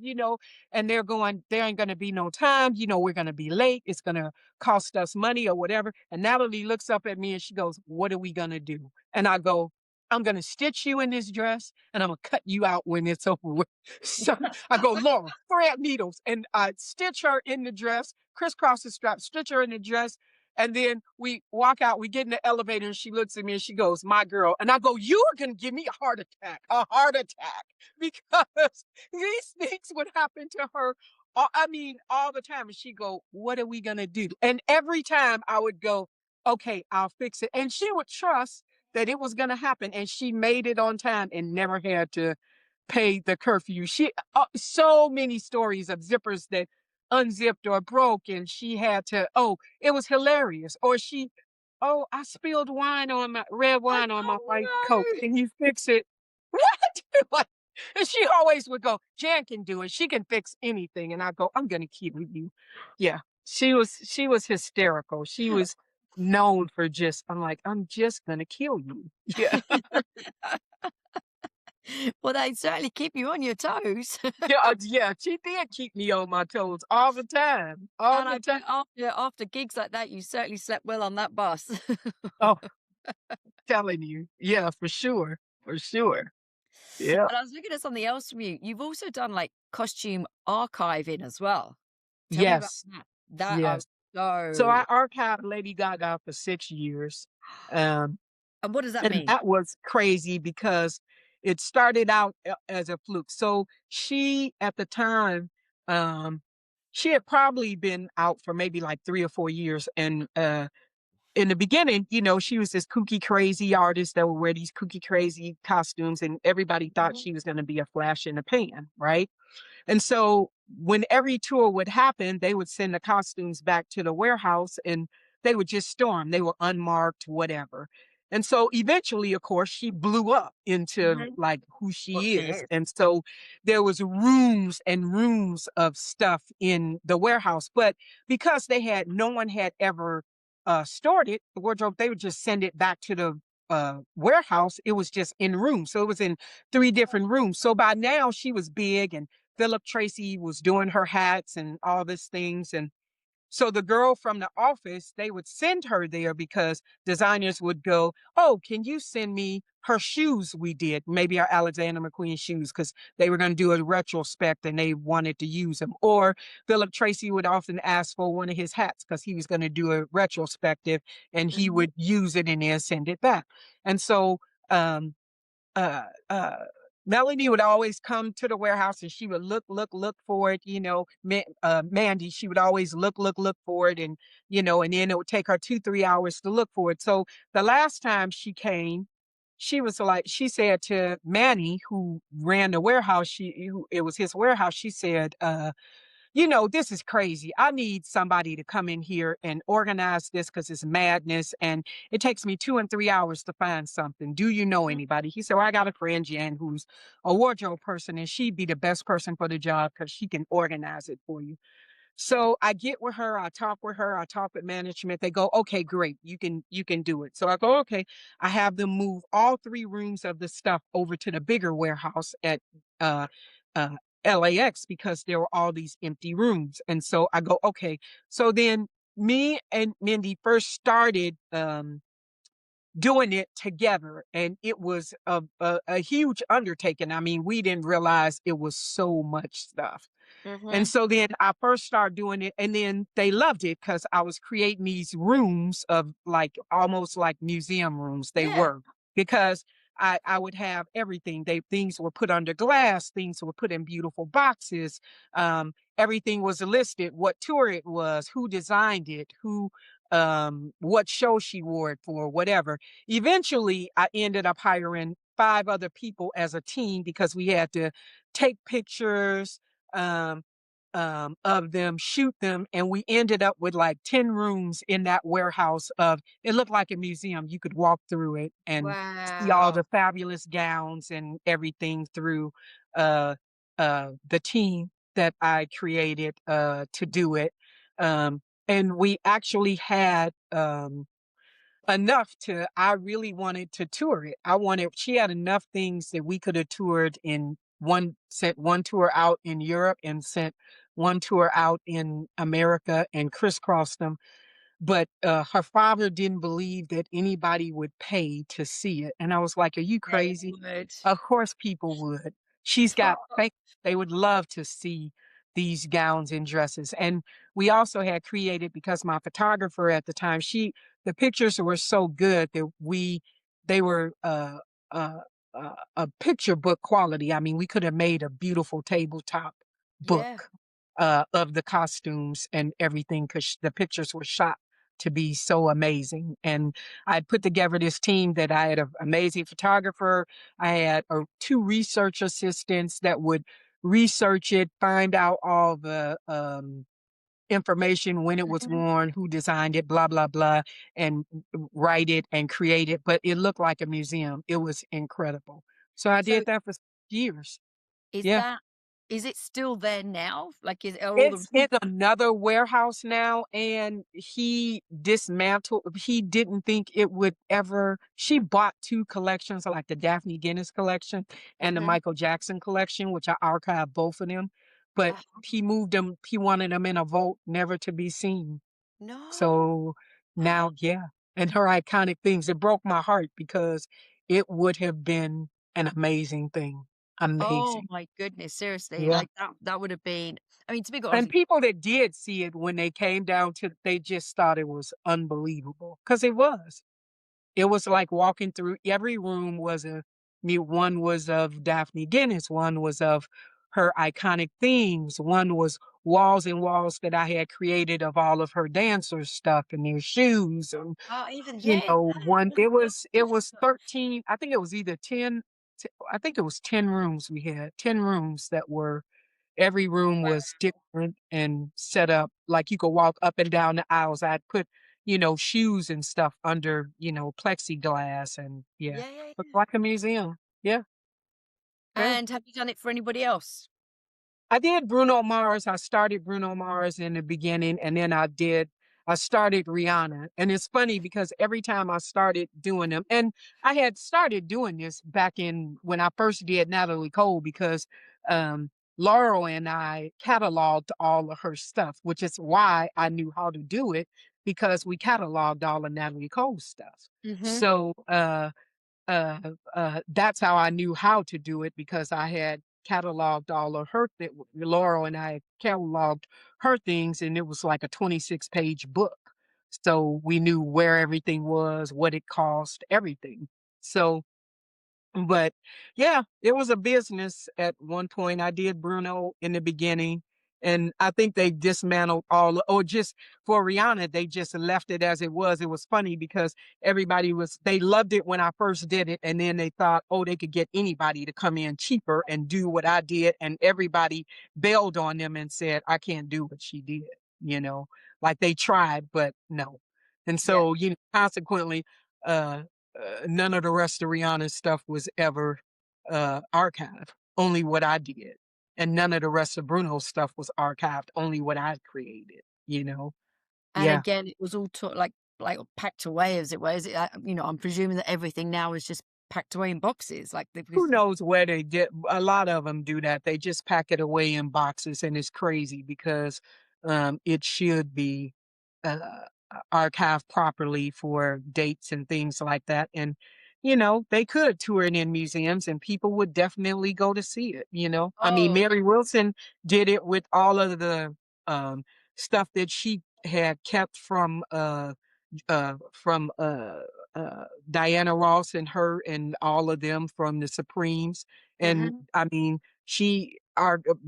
and they're going, there ain't going to be no time. We're going to be late. It's going to cost us money or whatever. And Natalie looks up at me and she goes, what are we going to do? And I go, I'm going to stitch you in this dress and I'm going to cut you out when it's over with. So I go, Laura, thread needles. And I stitch her in the dress, crisscross the strap, stitch her in the dress. And then we walk out, we get in the elevator and she looks at me and she goes, my girl. And I go, you are going to give me a heart attack, because these things would happen to her. All the time. And she go, what are we going to do? And every time I would go, okay, I'll fix it. And she would trust that it was going to happen. And she made it on time and never had to pay the curfew. So many stories of zippers that unzipped or broke and she had to, it was hilarious. Or I spilled red wine on my white coat. no. Can you fix it? What? And she always would go, Jan can do it. She can fix anything. And I go, I'm going to keep with you. Yeah. She was hysterical. She was known for I'm like, I'm just going to kill you. Yeah. Well, they certainly keep you on your toes. Yeah. She did keep me on my toes all the time. All And I the time. bet after gigs like that, you certainly slept well on that bus. Oh, telling you. Yeah, for sure. For sure. Yeah. And I was looking at something else from you. You've also done like costume archiving as well. Tell me about Yes. that. That I Yes. was So I so. archived Lady Gaga for 6 years. Um, And what does that and mean? that was crazy because it started out as a fluke. So she, at the time, um, she had probably been out for maybe like 3 or 4 years. And in the beginning, she was this kooky, crazy artist that would wear these kooky, crazy costumes, and everybody thought Mhm. she was going to be a flash in the pan, right? And so when every tour would happen, they would send the costumes back to the warehouse and they would just store them. They were unmarked, whatever. And so eventually, of course, she blew up into Mhm. like who What she she is. is. And so there was rooms and rooms of stuff in the warehouse. But because no one had ever stored it, the wardrobe, they would just send it back to the warehouse. It was just in rooms. So it was in 3 different rooms. So by now she was big, and Philip Tracy was doing her hats and all these things. And so the girl from the office, they would send her there because designers would go, "Oh, can you send me her shoes we did? Maybe our Alexander McQueen shoes," because they were going to do a retrospect and they wanted to use them. Or Philip Tracy would often ask for one of his hats because he was going to do a retrospective and he Mhm. would use it and then send it back. And so, um, uh, uh, Melanie would always come to the warehouse and she would look for it, Mandy, she would always look for it. And then it would take her 2, 3 hours to look for it. So the last time she came, she said to Manny, who ran the warehouse, it was his warehouse. She said, this is crazy. I need somebody to come in here and organize this because it's madness. And it takes me 2 and 3 hours to find something. Do you know Mhm. anybody? He said, "Well, I got a friend, Jan, who's a wardrobe person, and she'd be the best person for the job because she can organize it for you." So I get with her, I talk with her, I talk with management. They go, "Okay, great. You can do it." So I go, "Okay." I have them move all 3 rooms of the stuff over to the bigger warehouse at uh uh LAX because there were all these empty rooms. And so I go, "Okay." So then me and Mindy first started doing it together, and it was a huge undertaking. I mean, we didn't realize it was so much stuff. And Mhm. so then I first started doing it, and then they loved it because I was creating these rooms of like almost like museum rooms. They Yeah. were, because I would have everything. Things were put under glass, things were put in beautiful boxes. Everything was listed, what tour it was, who designed it, what show she wore it for, whatever. Eventually, I ended up hiring 5 other people as a team because we had to take pictures, um, of them, shoot them, and we ended up with like 10 rooms in that warehouse. It looked like a museum. You could walk through it and see all Wow. the fabulous gowns and everything through uh, the team that I created to do it. And we actually had enough I really wanted to tour it. She had enough things that we could have toured sent one tour out in Europe and sent one tour out in America and crisscrossed them. But her father didn't believe that anybody would pay to see it. And I was like, "Are you They crazy?" would. Of course people would. She's got fake They would love to see these gowns and dresses. And we also had created, because my photographer at the time, the pictures were so good that they were uh, a picture book quality. I mean, we could have made a beautiful tabletop Yeah. book of the costumes and everything because the pictures were shot to be so amazing. And I put together this team that I had an amazing photographer. I had 2 research assistants that would research it, find out all the information, when it was Mhm. worn, who designed it, blah, blah, blah, and write it and create it. But it looked like a museum. It was incredible. So I So did that for years. is Yeah. that is it still there now? Like, are all the It's in another warehouse now, and he didn't think it would ever. She bought 2 collections, like the Daphne Guinness collection and the Mhm. Michael Jackson collection, which I archived both of them, but Uh, he wanted them in a vault never to be seen. no. So now, yeah, and her iconic things, it broke my heart because it would have been an amazing thing. Oh Amazing. my goodness, seriously, Yeah. like, that would have been, I mean, to be And honest, people that did see it when they came down they just thought it was unbelievable because it was. It was like walking through every room one was of Daphne Guinness, one was of her iconic themes, one was walls and walls that I had created of all of her dancers stuff and their shoes and, Oh, even you yeah. know, one it was 13, I think it was either 10, I think it was 10 rooms we had, 10 rooms that were every room was different and set up like you could walk up and down the aisles. I'd put, you know, shoes and stuff under, you know, plexiglass and yeah. Yeah, yeah, Looked yeah. like a museum. Yeah. Yeah. And have you done it for anybody else? I did Bruno Mars. I started Bruno Mars in the beginning, and then I started Rihanna. And it's funny because every time I started doing them, and I had started doing this back in when I first did Natalie Cole because um, Laurel and I cataloged all of her stuff, which is why I knew how to do it because we cataloged all of Natalie Cole's stuff. Mhm. So uh, that's how I knew how to do it because I had cataloged all of her Laurel and I had cataloged her things, and it was like a 26-page book. So we knew where everything was, what it cost, everything. So but yeah, it was a business at one point. I did Bruno in the beginning, and I think they dismantled all, or just for Rihanna, they just left it as it was. It was funny because they loved it when I first did it, and then they thought, oh, they could get anybody to come in cheaper and do what I did, and everybody bailed on them and said, I can't do what she did, you know, like they tried, but no. And Yeah. so, you know, consequently, uh, none of the rest of Rihanna's stuff was ever archived, only what I did. And none of the rest of Bruno's stuff was archived, only what I created, you know? And Yeah. again, it was all like packed away as it was. You know, I'm presuming that everything now is just packed away in boxes, like Who because knows where they did? A lot of them do that. They just pack it away in boxes, and it's crazy because it should be uh, archived properly for dates and things like that. And you know, they could tour it in museums, and people would definitely go to see it. You know, I mean, oh, Mary Wilson did it with all of the stuff that she had kept from Diana Ross and her and all of them from the Supremes. And mhm, I mean,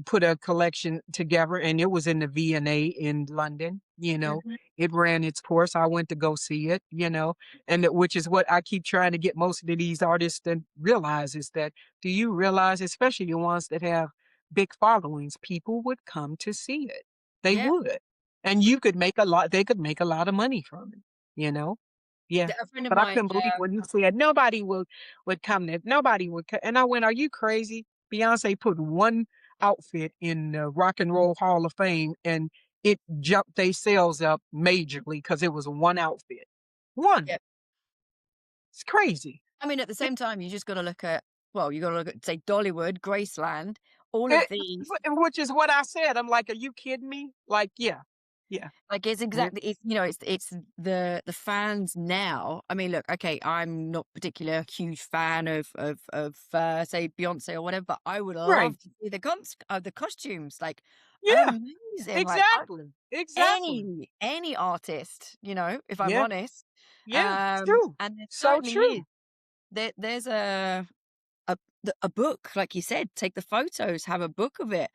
put a collection together, and it was in the V&A in London. You know, mhm, it ran its course. I went to go see it. You know, and which is what I keep trying to get most of these artists to realize is that do you realize, especially the ones that have big followings, people would come to see it. They yeah. would, and you could make a lot. They could make a lot of money from it. You know. Yeah, A friend of but I mine, couldn't believe when you said nobody would come there, nobody would co and I went, "Are you crazy?" Beyoncé put one outfit in the Rock and Roll Hall of Fame, and it jumped they sales up majorly because it was one outfit. One. yeah. It's crazy. I mean, at the It same time, you just got to look at well, you got to look at say Dollywood, Graceland, all of it these. which is what I said. I'm like, "Are you kidding me?" Like, yeah. Yeah. Like it's Yeah. exactly it's you know it's the fans now. I mean, look, okay, I'm not particularly a huge fan of say Beyonce or whatever, but I would Right. love to see the costumes, like Yeah. amazing. Like Exactly. Exactly. any artist, you know, if I'm Yeah. honest. Yeah. It's true. And there So certainly is. true. There's a a book, like you said, take the photos, have a book of it.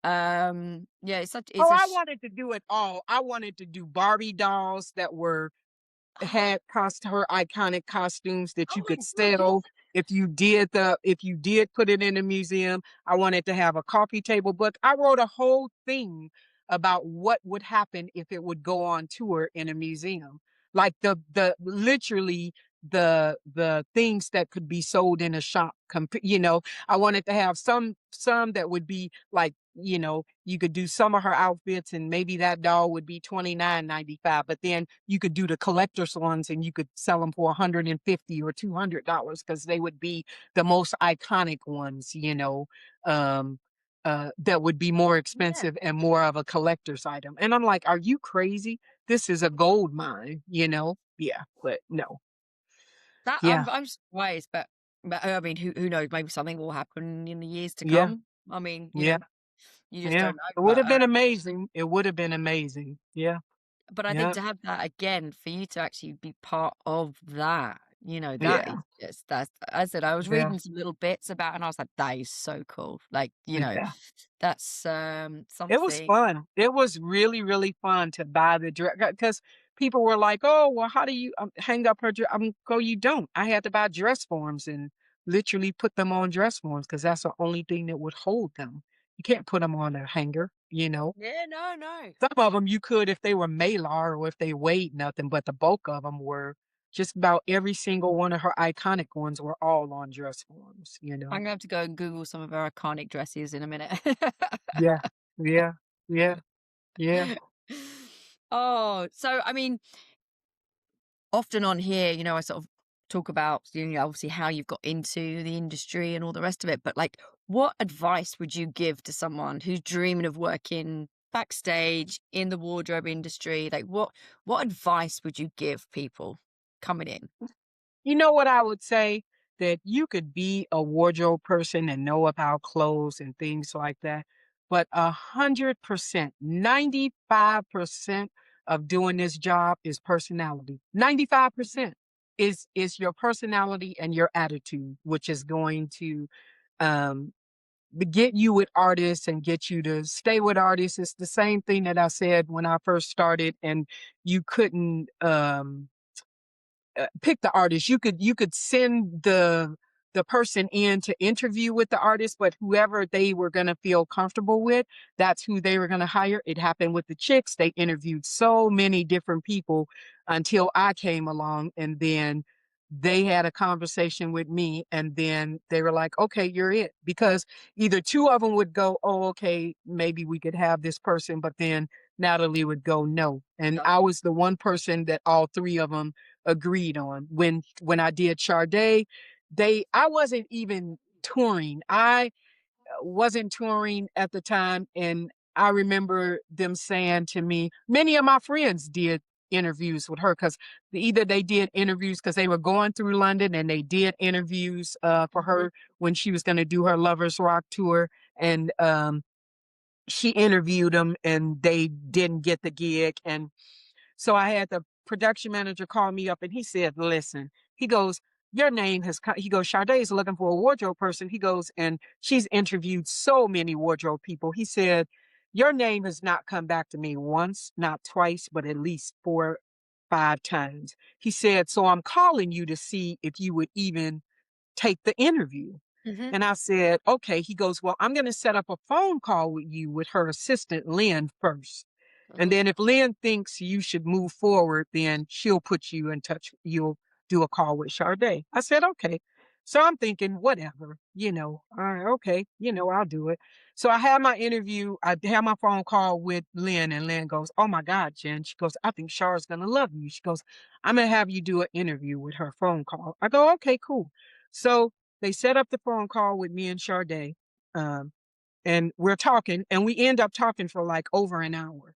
Yeah, it's Oh, a I wanted to do it all. I wanted to do Barbie dolls that had her iconic costumes that oh you my could god, yeah. sell if you did put it in a museum. I wanted to have a coffee table book. I wrote a whole thing about what would happen if it would go on tour in a museum. Like the literally the things that could be sold in a shop. You know, I wanted to have some that would be like, you know, you could do some of her outfits and maybe that doll would be 29.95, but then you could do the collector's ones and you could sell them for 150 or $200 because they would be the most iconic ones, you know, that would be more Yeah. expensive and more of a collector's item. And I'm like, are you crazy? This is a gold mine, you know? Yeah, but no. That Yeah, I'm surprised, but I mean, who knows? Maybe something will happen in the years to yeah, come. I mean, you yeah, know, you just yeah. don't know. It would have been amazing. It would have been amazing. Yeah, But I think yeah. to have that again, for you to actually be part of that, That Yeah, is just that's I said I was yeah, reading some little bits about and I was like, "That is so cool." Like, yeah. that's, It was something. fun. It was really, really fun to buy the dress because people were like, "Oh, well, how do you hang up her dress?" Go, you don't. I had to buy dress forms and literally put them on dress forms because that's the only thing that would hold them. You can't put them on a hanger, you know. Yeah, no, no. Some of them you could if they were Malar or if they weighed nothing, but the bulk of them were just about every single one of her iconic ones were all on dress forms, you I'm know. gonna have to go and Google some of her iconic dresses in a minute. Yeah, yeah, yeah, yeah. Oh, so I mean, often on here, I sort of talk about, obviously how you've got into the industry and all the rest of it. But like, what advice would you give to someone who's dreaming of working backstage in the wardrobe industry? Like, what advice would you give people coming in? You know what I would say? That you could be a wardrobe person and know about clothes and things like that, but 100%, 95% of doing this job is personality. 95% is your personality and your attitude, which is going to um, get you with artists and get you to stay with artists. It's the same thing that I said when I first started, and you couldn't. Pick the artist. You could send the person in to interview with the artist, but whoever they were gonna feel comfortable with, that's who they were gonna hire. It happened with the Chicks. They interviewed so many different people until I came along, and then they had a conversation with me, and then they were like, "Okay, you're it." Because either two of them would go, "Oh, okay, maybe we could have this person," but then Natalie would go, "No." And No. I was the one person that all three of them agreed on. When I did Sade, I wasn't even touring. I wasn't touring at the time, and I remember them saying to me, many of my friends did interviews with her because either they did interviews because they were going through London and they did interviews for Mhm. her when she was going to do her Lovers Rock tour, and she interviewed them and they didn't get the gig, and so I had the production manager call me up and he said, "Listen," he goes, "Your name has come." He goes, "Sade is looking for a wardrobe person." He goes, "And she's interviewed so many wardrobe people." He said, "Your name has not come back to me once, not twice, but at least 4, 5 times." He said, "So I'm calling you to see if you would even take the interview." Mhm. And I said, "Okay." He goes, "Well, I'm going to set up a phone call with you with her assistant, Lynn, first. And Mhm. then if Lynn thinks you should move forward, then she'll put you in touch. You'll do a call with Sade." I said, "Okay." So I'm thinking, whatever, all right, okay, I'll do it. So I had my interview. I had my phone call with Lynn, and Lynn goes, "Oh my God, Jen." She goes, "I think Char's going to love you." She goes, "I'm going to have you do an interview with her phone call." I go, "Okay, cool." So they set up the phone call with me and Sade. Um, and we're talking, and we end up talking for like over an hour.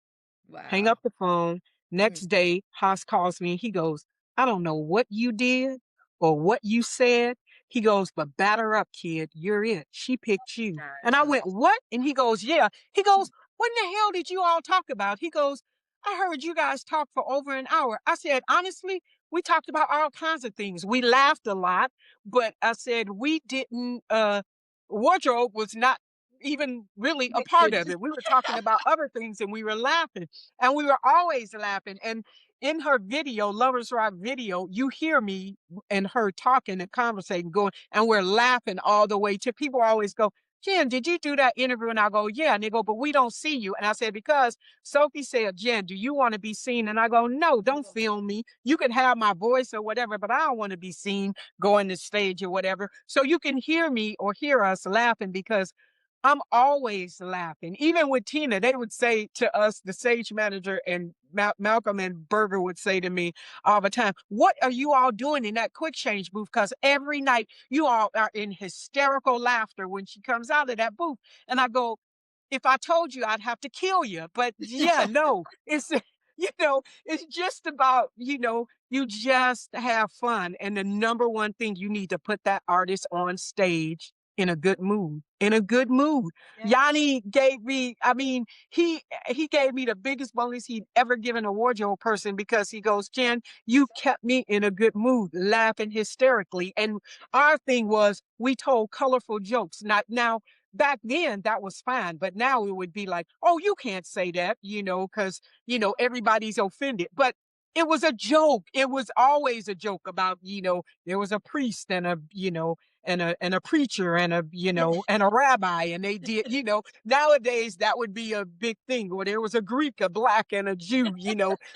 Hang Wow. up the phone. Mhm. Next day, Haas calls me and he goes, "I don't know what you did or what you said." He goes, "But batter up, kid. You're it. She picked you." That And is I went, awesome. "What?" And he goes, "Yeah." He goes, "What in the hell did you all talk about?" He goes, "I heard you guys talk for over an hour." I said, "Honestly, we talked about all kinds of things. We laughed a lot, but I said we didn't wardrobe was not even really a part Mentioned. of it. We were talking about other things and we were laughing, and we were always laughing." And in her video, Lovers Rock video, you hear me and her talking and conversating, going, and we're laughing all the way to people always go, "Jen, did you do that interview?" And I go, "Yeah." And they go, "But we don't see you." And I said, "Because Sophie said, 'Jen, do you want to be seen?' And I go, 'No, don't film me. You can have my voice or whatever, but I don't want to be seen going to stage or whatever. So you can hear me or hear us laughing because I'm always laughing." Even with Tina, they would say to us, the stage manager and Malcolm and Berger would say to me all the time, "What are you all doing in that quick change booth? Because every night you all are in hysterical laughter when she comes out of that booth." And I go, "If I told you, I'd have to kill you." But yeah, no, it's, it's just about, you just have fun. And the number one thing, you need to put that artist on stage in a good mood, in a good mood. Yeah. Yanni gave me, I mean, he gave me the biggest bonus he'd ever given a wardrobe person because he goes, Jen, you kept me in a good mood, laughing hysterically. And our thing was we told colorful jokes. Not now, back then that was fine, but now it would be like, oh, you can't say that, because everybody's offended. But it was a joke. It was always a joke about, there was a priest and a preacher and and a rabbi, and they did, nowadays that would be a big thing. Or there was a Greek, a black, and a Jew,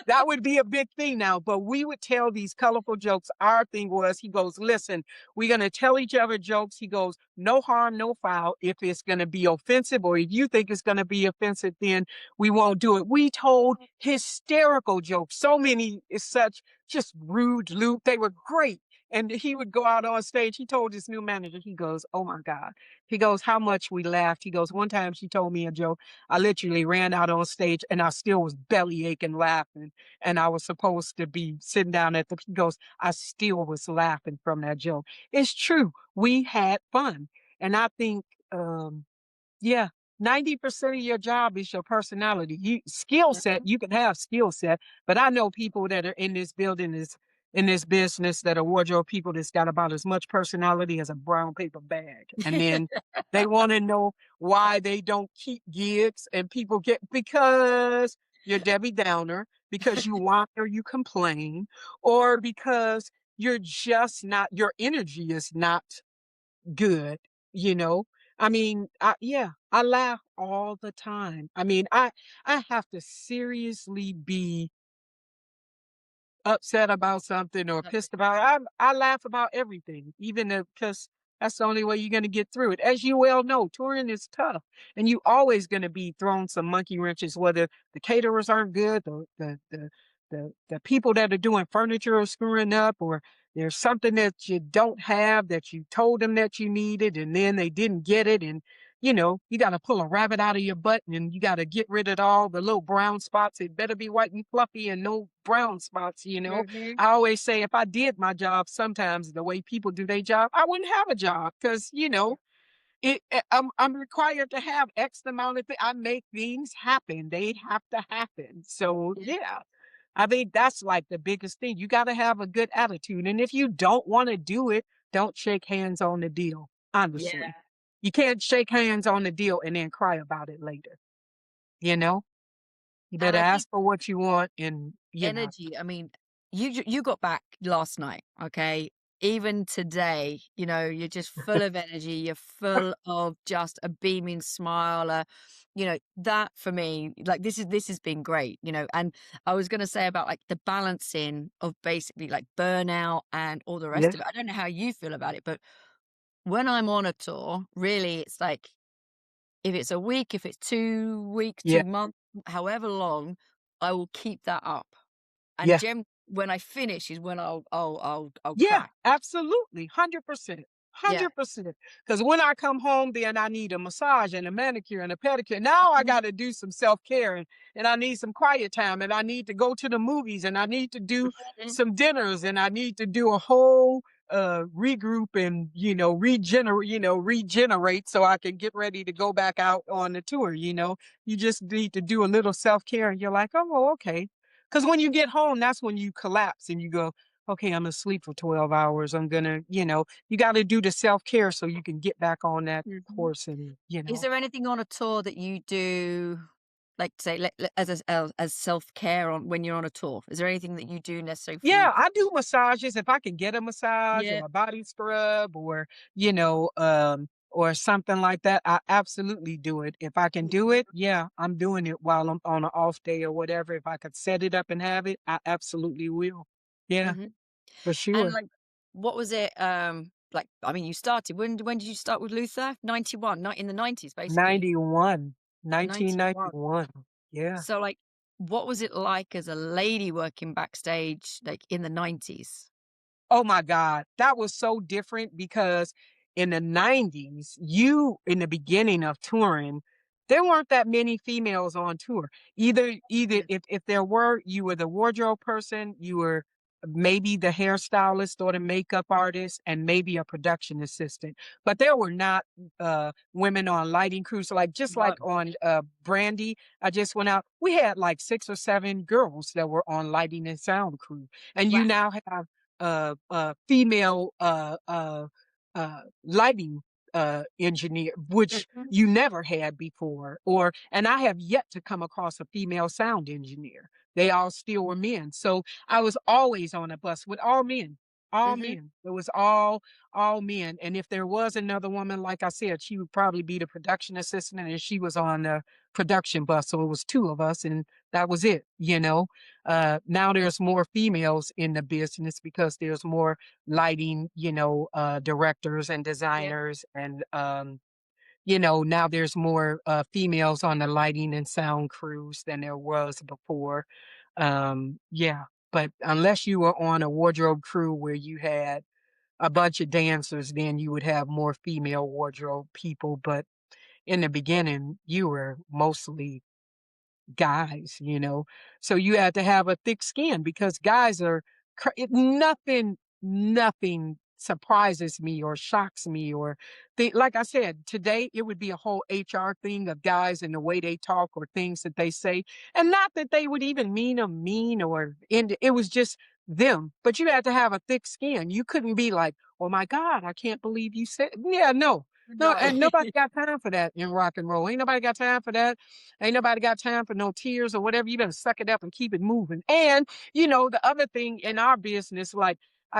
that would be a big thing now. But we would tell these colorful jokes. Our thing was, he goes, listen, we're gonna tell each other jokes. He goes, no harm, no foul. If it's gonna be offensive, or if you think it's gonna be offensive, then we won't do it. We told hysterical jokes. So many is such just rude, loop. They were great. And he would go out on stage. He told his new manager, he goes, oh my God. He goes, how much we laughed. He goes, one time she told me a joke. I literally ran out on stage and I still was belly aching laughing. And I was supposed to be sitting down he goes, I still was laughing from that joke. It's true. We had fun. And I think, yeah, 90% of your job is your personality. Skill set, Mhm. you can have skill set, but I know people that are in this building, in this business, that are wardrobe people that's got about as much personality as a brown paper bag. And then they want to know why they don't keep gigs, and people because you're Debbie Downer, because you want or you complain, or because you're just not, your energy is not good, you know? I mean, I laugh all the time. I mean, I have to seriously be upset about something or pissed about it. I laugh about everything, even because that's the only way you're going to get through it. As you well know, touring is tough, and you always going to be thrown some monkey wrenches, whether the caterers aren't good, the people that are doing furniture are screwing up, or there's something that you don't have that you told them that you needed, and then they didn't get it, and you got to pull a rabbit out of your butt, and you got to get rid of all the little brown spots. It better be white and fluffy and no brown spots. Mhm. I always say if I did my job sometimes the way people do their job, I wouldn't have a job because, I'm required to have X amount of things. I make things happen. They have to happen. So Yeah. yeah, I think that's like the biggest thing. You got to have a good attitude. And if you don't want to do it, don't shake hands on the deal. Honestly, Yeah. you can't shake hands on the deal and then cry about it later. You know, you And better I think ask for what you want, and energy, I mean, you got back last night, okay? Even today, you're just full of energy. You're full of just a beaming smile. That for me, like this has been great. And I was gonna say about like the balancing of basically like burnout and all the yeah, rest of it. I don't know how you feel about it, but when I'm on a tour, really, it's like if it's a week, if it's 2 weeks, yeah, 2 months, however long, I will keep that up. And yeah. when I finish is when I'll Yeah, crack. absolutely. 100%. Yeah. 100%. Because when I come home, then I need a massage and a manicure and a pedicure. Now I Mhm, got to do some self-care, and I need some quiet time, and I need to go to the movies, and I need to do mhm. some dinners, and I need to do a whole regroup and regenerate so I can get ready to go back out on the tour. You just need to do a little self-care, and you're like, oh, okay. Because when you get home, that's when you collapse and you go, okay, I'm gonna sleep for 12 hours. I'm gonna, you got to do the self care so you can get back on that Mhm. horse, and, Is there anything on a tour that you do, like, say, as self-care on when you're on a tour? Is there anything that you do necessarily for you? yeah, I do massages if I can get a massage Yeah. or a body scrub, or something like that. I absolutely do it. If I can do Mhm, it, yeah, I'm doing it while I'm on an off day or whatever. If I could set it up and have it, I absolutely will. Yeah, mhm. for And, sure. like, what was it, like, I mean, you started when did you start with Luther? 91, in the 90s, basically. 91, 91. 1991. Yeah. So, like, what was it like as a lady working backstage, like, in the 90s? Oh my God, that was so different because in the 90s, in the beginning of touring, there weren't that many females on tour. Either Yeah. if there were, you were the wardrobe person, you were maybe the hairstylist or the makeup artist, and maybe a production assistant. But there were not women on lighting crews. So like just No. like on Brandy, I just went out. We had like 6 or 7 girls that were on lighting and sound crew, and Wow. you now have female lighting engineer, which Mhm, you never had before. Or and I have yet to come across a female sound engineer. They all still were men. So I was always on a bus with all men, all mhm. men. It was all men. And if there was another woman, like I said, she would probably be the production assistant, and she was on the production bus. So it was 2 of us, and that was it, you know. Now there's more females in the business because there's more lighting, directors and Yep. designers, and now there's more females on the lighting and sound crews than there was before. Yeah, but unless you were on a wardrobe crew where you had a bunch of dancers, then you would have more female wardrobe people. But in the beginning, you were mostly guys, you know? So you had to have a thick skin because guys are nothing surprises me or shocks me or like I said, today it would be a whole HR thing of guys and the way they talk or things that they say. And not that they would even mean them mean or it was just them. But you had to have a thick skin. You couldn't be like, oh my God, I can't believe you said yeah, no. No, No. and nobody got time for that in rock and roll. Ain't nobody got time for that. Ain't nobody got time for no tears or whatever. You better suck it up and keep it moving. And, the other thing in our business, like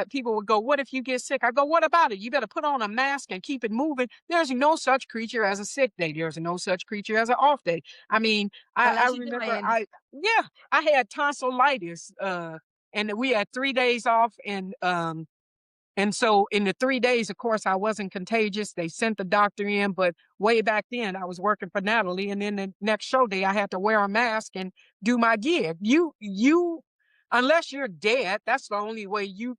people would go, what if you get sick? I go, what about it? You better put on a mask and keep it moving. There's no such creature as a sick day. There's no such creature as an off day. I mean, I Unless you're remember dying. yeah, I had tonsillitis, and we had 3 days off, and so in the 3 days, of course, I wasn't contagious. They sent the doctor in, but way back then I was working for Natalie. And then the next show day I had to wear a mask and do my gig. Unless you're dead, that's the only way you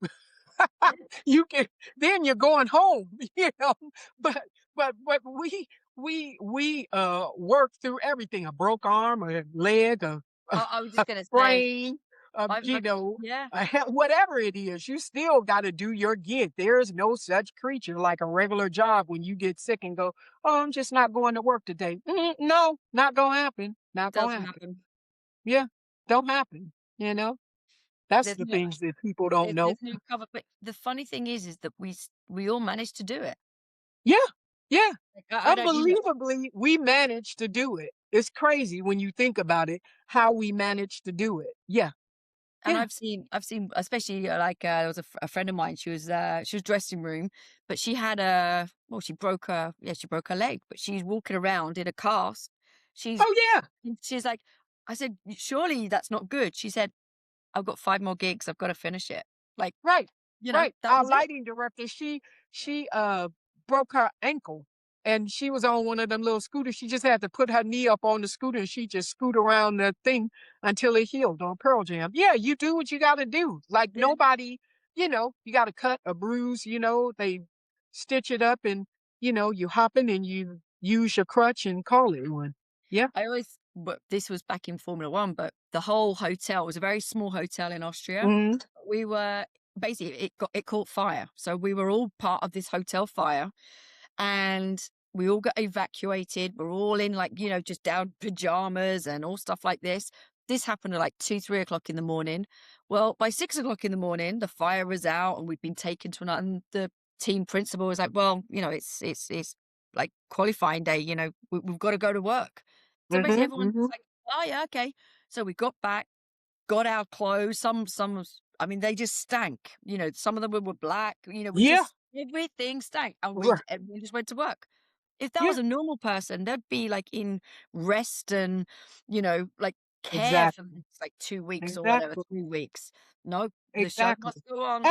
can, then you're going home, But but we worked through everything, a broke arm, a leg, I was a just gonna say, sprain, I've yeah. whatever it is, you still got to do your gig. There is no such creature like a regular job when you get sick and go, oh, I'm just not going to work today. No, not gonna happen. Not gonna Doesn't happen. happen. Yeah, don't happen. That's There's the no things that people don't know. there's no cover, but the funny thing is that we all managed to do it. Yeah, yeah. Like, I don't, Unbelievably, we managed to do it. It's crazy when you think about it, how we managed to do it. Yeah, and yeah. I've seen, especially like there was a friend of mine. She was dressing room, but she had she broke her leg, but she's walking around in a cast. She's Oh, yeah. she's like, I said, surely that's not good. She said, I've got 5 more gigs. I've got to finish it. Like, Right, right. that Our was it. lighting director, she broke her ankle and she was on one of them little scooters. She just had to put her knee up on the scooter and she just scoot around the thing until it healed on Pearl Jam. Yeah, you do what you gotta do. Like Yeah. nobody, you got a cut, a bruise, they stitch it up and you hop in and you use your crutch and call it one. Yeah. I always, but this was back in Formula One, but the whole hotel was a very small hotel in Austria. Hmm. We were basically, it caught fire. So we were all part of this hotel fire, and we all got evacuated. We're all in, like, just down pajamas and all stuff like this. This happened at like 2, 3 o'clock in the morning. Well, by 6 o'clock in the morning, the fire was out and we'd been taken to another. And the team principal was like, "Well, it's like qualifying day. We've got to go to work." So basically, Hmm. everyone was Hmm. like, "Oh yeah, okay." So we got back, got our clothes. I mean, they just stank. Some of them were black. We Yeah. just everything stank, and Right. everyone just went to work. If that Yeah. was a normal person, they'd be like in rest and like care for the Exactly. next like 2 weeks or whatever, Exactly. 3 weeks. No, the show Exactly. must go on.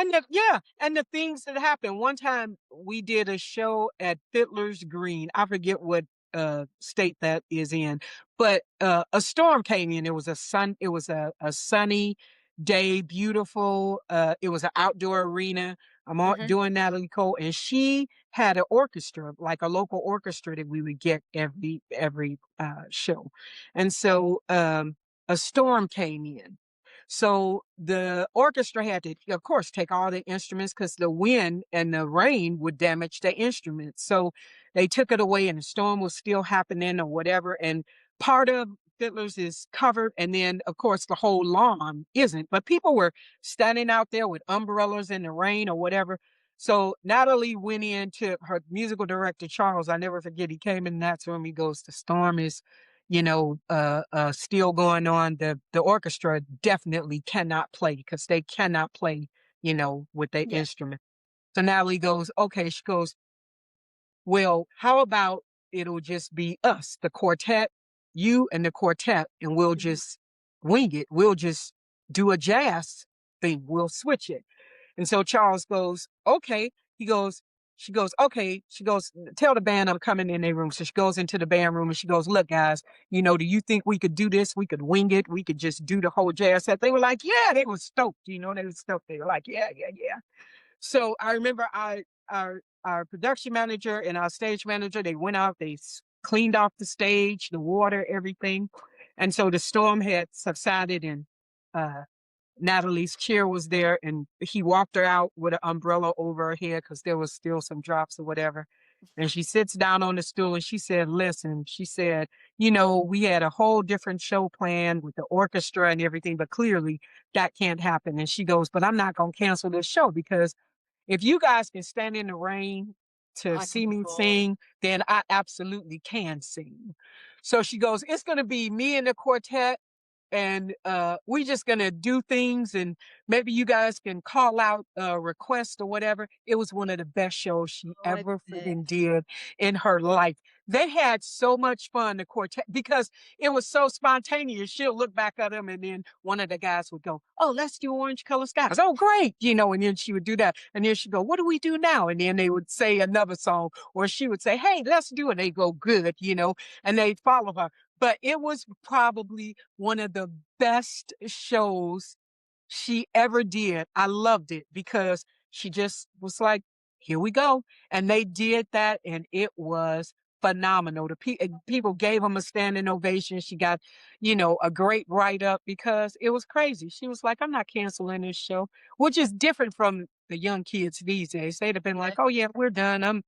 And the things that happened. One time we did a show at Fiddler's Green. I forget what state that is in, but a storm came in. It was a sunny day, beautiful. It was an outdoor arena. Hmm. Doing Natalie Cole, and she had an orchestra, like a local orchestra that we would get every show. And so a storm came in. So the orchestra had to, of course, take all the instruments because the wind and the rain would damage the instruments. So they took it away, and the storm was still happening or whatever. And part of Fiddler's is covered, and then of course the whole lawn isn't. But people were standing out there with umbrellas in the rain or whatever. So Natalie went in to her musical director, Charles. I never forget, he came in Nat's room. He goes, the storm is, still going on. The orchestra definitely cannot play because they cannot play, with their Yeah. instrument. So Natalie goes, okay. She goes, well, how about it'll just be us, the quartet, you and the quartet, and we'll Mhm. just wing it. We'll just do a jazz thing. We'll switch it. And so Charles goes, okay. She goes, okay. She goes, tell the band I'm coming in their room. So she goes into the band room and she goes, look, guys, do you think we could do this? We could wing it. We could just do the whole jazz set. They were like, yeah, they were stoked. They were stoked. They were like, yeah, yeah, yeah. So I remember our production manager and our stage manager, they went out, they cleaned off the stage, the water, everything. And so the storm had subsided, and uh, Natalie's chair was there, and he walked her out with an umbrella over her head because there was still some drops or whatever. And she sits down on the stool and she said, listen, she said, we had a whole different show planned with the orchestra and everything, but clearly that can't happen. And she goes, but I'm not going to cancel this show because if you guys can stand in the rain to I can see me perform. sing, then I absolutely can sing. So she goes, it's going to be me and the quartet, and we just gonna do things, and maybe you guys can call out a request or whatever. It was one of the best shows she Oh, I ever bet. freaking did in her life. They had so much fun, the quartet, because it was so spontaneous. She'll look back at them, and then one of the guys would go, oh, let's do Orange Color Skies. Oh, great. And then she would do that. And then she'd go, what do we do now? And then they would say another song, or she would say, hey, let's do it. They go, good, and they'd follow her. But it was probably one of the best shows she ever did. I loved it because she just was like, here we go. And they did that, and it was phenomenal. People gave them a standing ovation. She got, a great write up because it was crazy. She was like, I'm not canceling this show, which is different from the young kids these days. They'd have been Yeah. like, oh, yeah, we're done.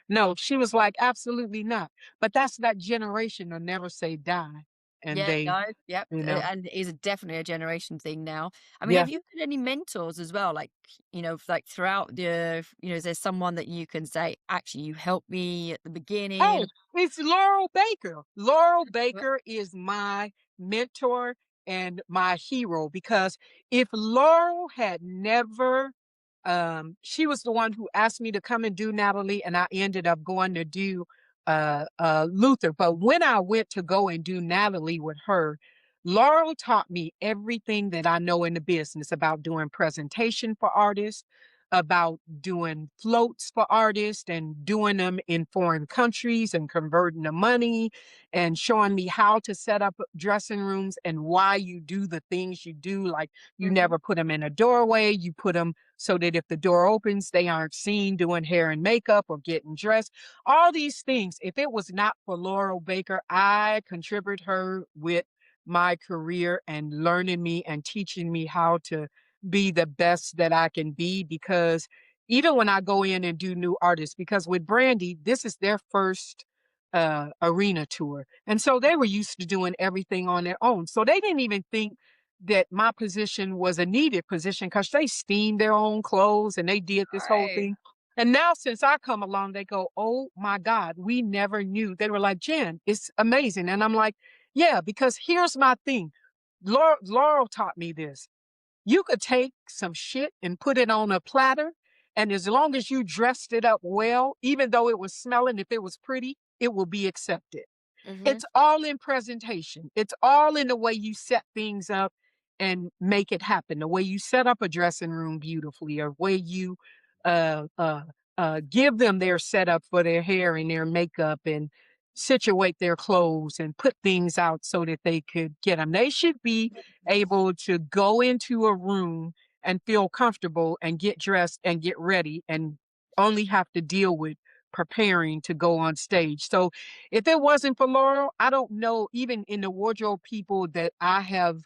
No, she was like, absolutely not. But that's that generation will never say die. And Yeah, they, no, yep, you know, and it is definitely a generation thing now. I mean, yeah. have you had any mentors as well? Like, like throughout is there someone that you can say, actually, you helped me at the beginning? Oh, it's Laurel Baker. Laurel Yep. Baker is my mentor and my hero because if Laurel had never, she was the one who asked me to come and do Natalie, and I ended up going to do Luther. But when I went to go and do Natalie with her, Laurel taught me everything that I know in the business about doing presentation for artists, about doing floats for artists and doing them in foreign countries and converting the money and showing me how to set up dressing rooms and why you do the things you do. Like you Mhm. never put them in a doorway, you put them so that if the door opens, they aren't seen doing hair and makeup or getting dressed. All these things. If it was not for Laurel Baker, I contributed her with my career and learning me and teaching me how to be the best that I can be because even when I go in and do new artists, because with Brandy, this is their first arena tour. And so they were used to doing everything on their own. So they didn't even think that my position was a needed position because they steamed their own clothes and they did this whole Right. thing. And now since I come along, they go, oh my God, we never knew. They were like, Jen, it's amazing. And I'm like, yeah, because here's my thing. Laurel taught me this. You could take some shit and put it on a platter, and as long as you dressed it up well, even though it was smelling, if it was pretty, it will be accepted. Mhm. It's all in presentation. It's all in the way you set things up and make it happen. The way you set up a dressing room beautifully, or way you uh, uh, give them their setup for their hair and their makeup and situate their clothes and put things out so that they could get them. They should be able to go into a room and feel comfortable and get dressed and get ready and only have to deal with preparing to go on stage. So if it wasn't for Laurel, I don't know, even in the wardrobe people that I have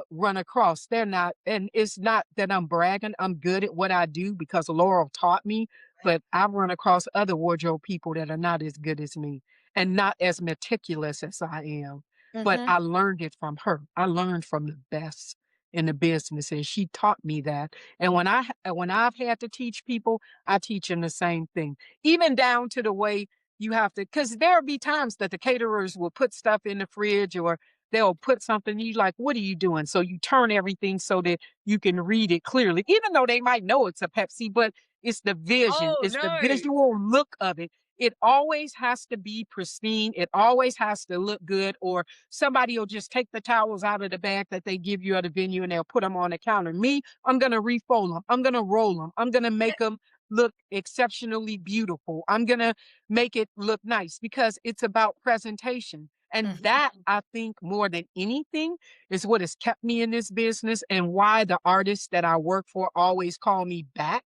run across. They're not, and it's not that I'm bragging. I'm good at what I do because Laurel taught me, Right. but I've run across other wardrobe people that are not as good as me and not as meticulous as I am. But Mhm. I learned it from her. I learned from the best in the business, and she taught me that. And when I've had to teach people, I teach them the same thing, even down to the way you have to, because there'll be times that the caterers will put stuff in the fridge or they'll put something, you like, what are you doing? So you turn everything so that you can read it clearly, even though they might know it's a Pepsi, but it's the vision, Oh, it's the no. visual look of it. It always has to be pristine. It always has to look good, or somebody will just take the towels out of the bag that they give you at a venue and they'll put them on the counter. Me, I'm going to refold them. I'm going to roll them. I'm going to make them look exceptionally beautiful. I'm going to make it look nice because it's about presentation. And Mhm. that, I think, more than anything, is what has kept me in this business and why the artists that I work for always call me back,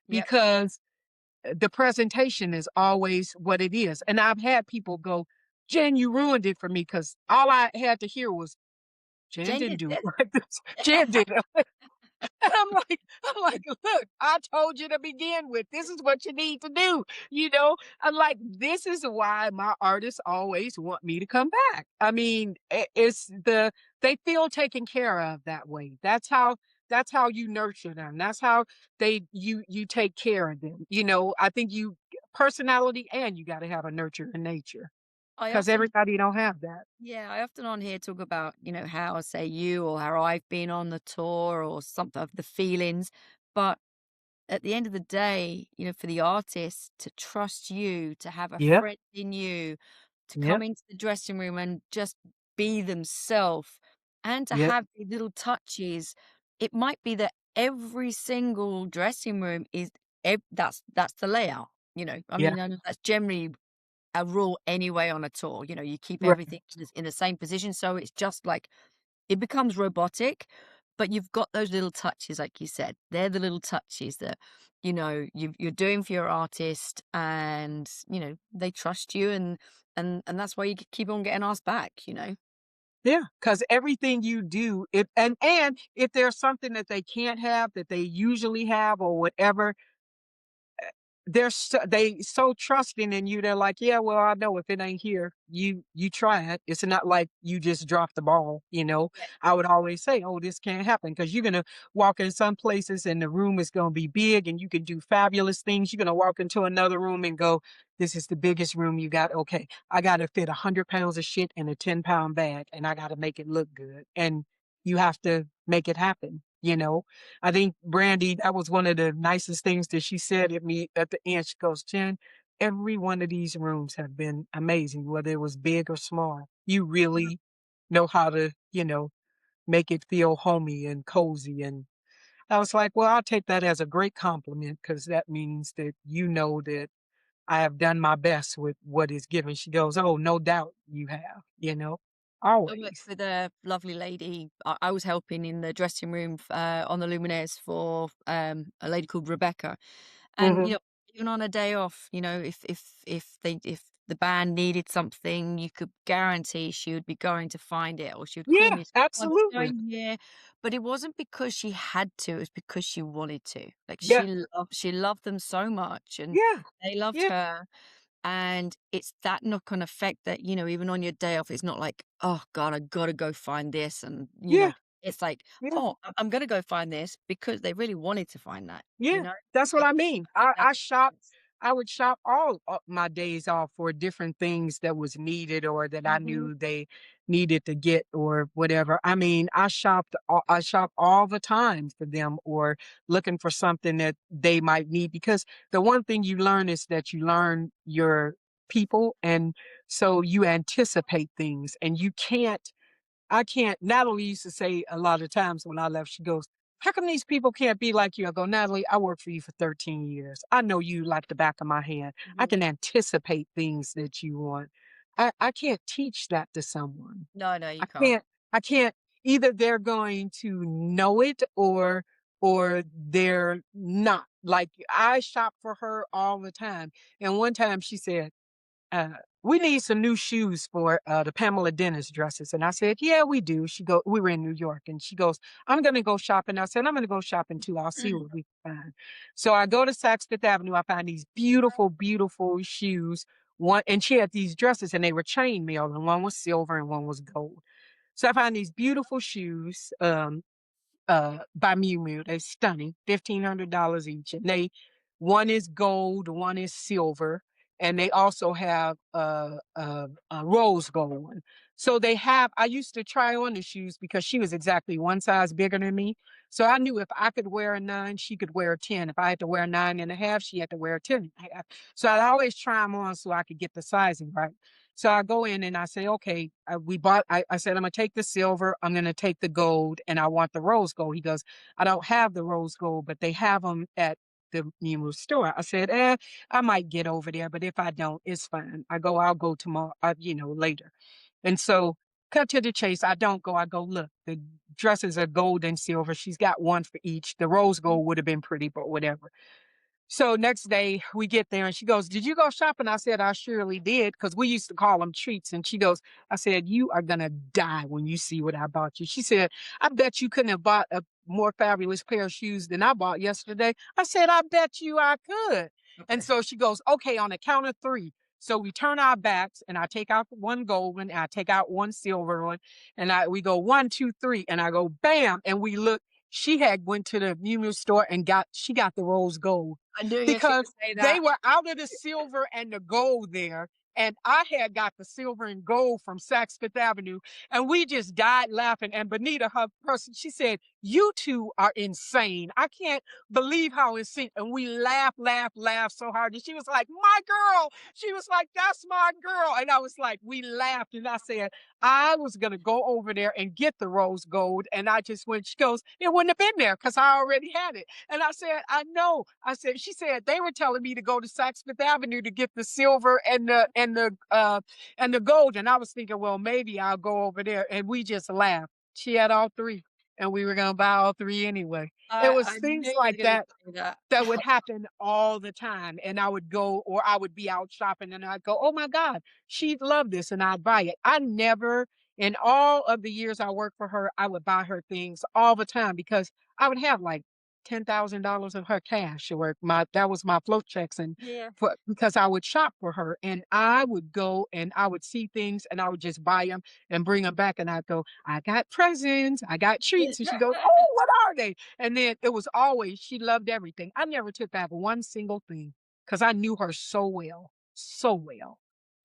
Yep. because the presentation is always what it is. And I've had people go, Jen, you ruined it for me, because all I had to hear was, Jen Jen didn't did do it this. like this. Jen did it. And I'm like, look, I told you to begin with. This is what you need to do. I'm like, this is why my artists always want me to come back. I mean, they feel taken care of that way. That's how you nurture them. That's how you take care of them. I think you personality, and you got to have a nurture in nature, I because often everybody don't have that. Yeah, I often on here talk about, how say you or how I've been on the tour or something of the feelings. But at the end of the day, for the artist to trust you, to have a Yep. friend in you, to come Yep. into the dressing room and just be themselves and to Yep. have the little touches, it might be that every single dressing room is that's the layout. I Yeah. mean, I know that's generally a rule anyway on a tour. You keep Right. everything in the same position, so it's just like it becomes robotic, but you've got those little touches, like you said. They're the little touches that you're doing for your artist, and they trust you, and that's why you keep on getting asked back. Yeah, because everything you do, and if there's something that they can't have that they usually have or whatever, they so trusting in you. They're like, yeah, well, I know if it ain't here, you try it. It's not like you just dropped the ball. Yeah. I would always say, oh, this can't happen, because you're gonna walk in some places and the room is gonna be big and you can do fabulous things. You're gonna walk into another room and go, this is the biggest room you got. Okay, I gotta fit 100 pounds of shit in a 10-pound bag and I gotta make it look good. And you have to make it happen. I think Brandy, that was one of the nicest things that she said at me at the end. She goes, Jen, every one of these rooms have been amazing, whether it was big or small. You really know how to make it feel homey and cozy. And I was like, well, I'll take that as a great compliment, because that means that you know that I have done my best with what is given. She goes, oh, no doubt you have, I worked always. with a lovely lady. I was helping in the dressing room on the Luminaires for a lady called Rebecca. And, Hmm. even on a day off, if the band needed something, you could guarantee she would be going to find it, or she would call Yeah, me and say, "Oh, I'm just absolutely. going here." But it wasn't because she had to, it was because she wanted to. Like Yeah, she loved them so much, and yeah, they loved yeah, her. And it's that knock-on effect that, even on your day off, it's not like, "Oh god, I gotta go find this," and, yeah, it's like, yeah. "Oh, I'm gonna go find this," because they really wanted to find that, you Yeah, know? that's what It I mean. makes I that I shop difference. I would shop all my days off for different things that was needed or that I Mhm. knew they needed to get or whatever. I mean, I shop all the time for them, or looking for something that they might need, because the one thing you learn is that you learn your people, and so you anticipate things, and I can't. Natalie used to say a lot of times when I left, she goes, how come these people can't be like you? I go, Natalie, I worked for you for 13 years. I know you like the back of my hand. I Mhm. can anticipate things that you want. I can't teach that to someone. No, no, you I can't. can't, I can't, either they're going to know it, or they're not. Like, I shop for her all the time. And one time she said, uh, we need some new shoes for the Pamela Dennis dresses. And I said, yeah, we do. We were in New York, and she goes, I'm going to go shopping. I said, I'm going to go shopping too. I'll see what we can find. So I go to Saks Fifth Avenue. I find these beautiful, beautiful shoes. And she had these dresses, and they were chain mail, and one was silver and one was gold. So I found these beautiful shoes. By Miu Miu. They're stunning, $1,500 each. And one is gold, one is silver, and they also have a rose gold one. So I used to try on the shoes because she was exactly one size bigger than me. So I knew if I could wear a 9, she could wear a 10. If I had to wear a 9.5, she had to wear a 10.5. So I'd always try them on so I could get the sizing right. So I go in and I say, okay, I said, I'm going to take the silver, I'm going to take the gold, and I want the rose gold. He goes, I don't have the rose gold, but they have them at the Nemo store. I said, I might get over there, but if I don't, it's fine. I'll go tomorrow, later. And so cut to the chase. I don't go. I go, look, the dresses are gold and silver. She's got one for each. The rose gold would have been pretty, but whatever. So next day we get there and she goes, did you go shopping? I said, I surely did, because we used to call them treats. And she goes, I said, you are going to die when you see what I bought you. She said, I bet you couldn't have bought a more fabulous pair of shoes than I bought yesterday. I said, I bet you I could. And so she goes, okay, on the count of 3. So we turn our backs and I take out one gold one and I take out one silver one. And we go 1, 2, 3. And I go, bam. And we look. She had went to the Miu Miu store and got the rose gold, I knew you were gonna because say they that. were out of the silver and the gold there. And I had got the silver and gold from Saks Fifth Avenue. And we just died laughing. And Benita, her person, she said, you two are insane. I can't believe how insane. And we laughed so hard. And she was like, my girl. She was like, that's my girl. And I was like, we laughed. And I said, I was going to go over there and get the rose gold. And I just went, she goes, it wouldn't have been there because I already had it. And I said, I know. She said, they were telling me to go to Saks Fifth Avenue to get the silver and the gold. And I was thinking, well, maybe I'll go over there. And we just laughed. She had all 3 and we were going to buy all 3 anyway. It was I things knew you like were gonna that say that. that would happen all the time. And I would go, or I would be out shopping and I'd go, oh my God, she'd love this. And I'd buy it. I never, in all of the years I worked for her, I would buy her things all the time because I would have like $10,000 of her cash, or that was my float checks, and Yeah. because I would shop for her, and I would go and I would see things and I would just buy them and bring them back, and I'd go, I got presents, I got treats, and she goes, oh, what are they? And then it was always, she loved everything. I never took back one single thing because I knew her so well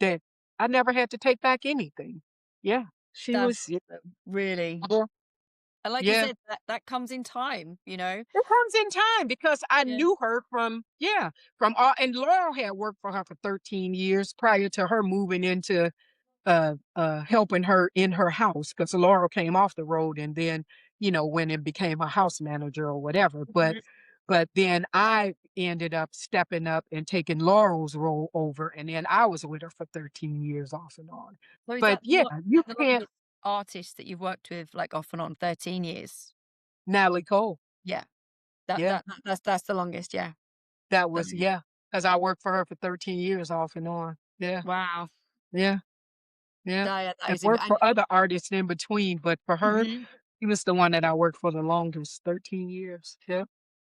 that I never had to take back anything. Yeah, she was. That's really, Yeah. and like you Yeah. said, that comes in time, you know? It comes in time because I Yeah. knew her from all, and Laurel had worked for her for 13 years prior to her moving into helping her in her house, because Laurel came off the road and then, went and became a house manager or whatever. But Mhm. then I ended up stepping up and taking Laurel's role over, and then I was with her for 13 years off and on. So is But that yeah, you the can't. longest artist that you've worked with, like, off and on, 13 years? Natalie Cole. Yeah. That Yeah. that that's the longest, yeah. That The was, yeah, because I worked for her for 13 years off and on. Yeah, Wow. yeah, yeah, That and is worked and for other artists in between, but for her, mhm. she was the one that I worked for the longest, 13 years. Yeah.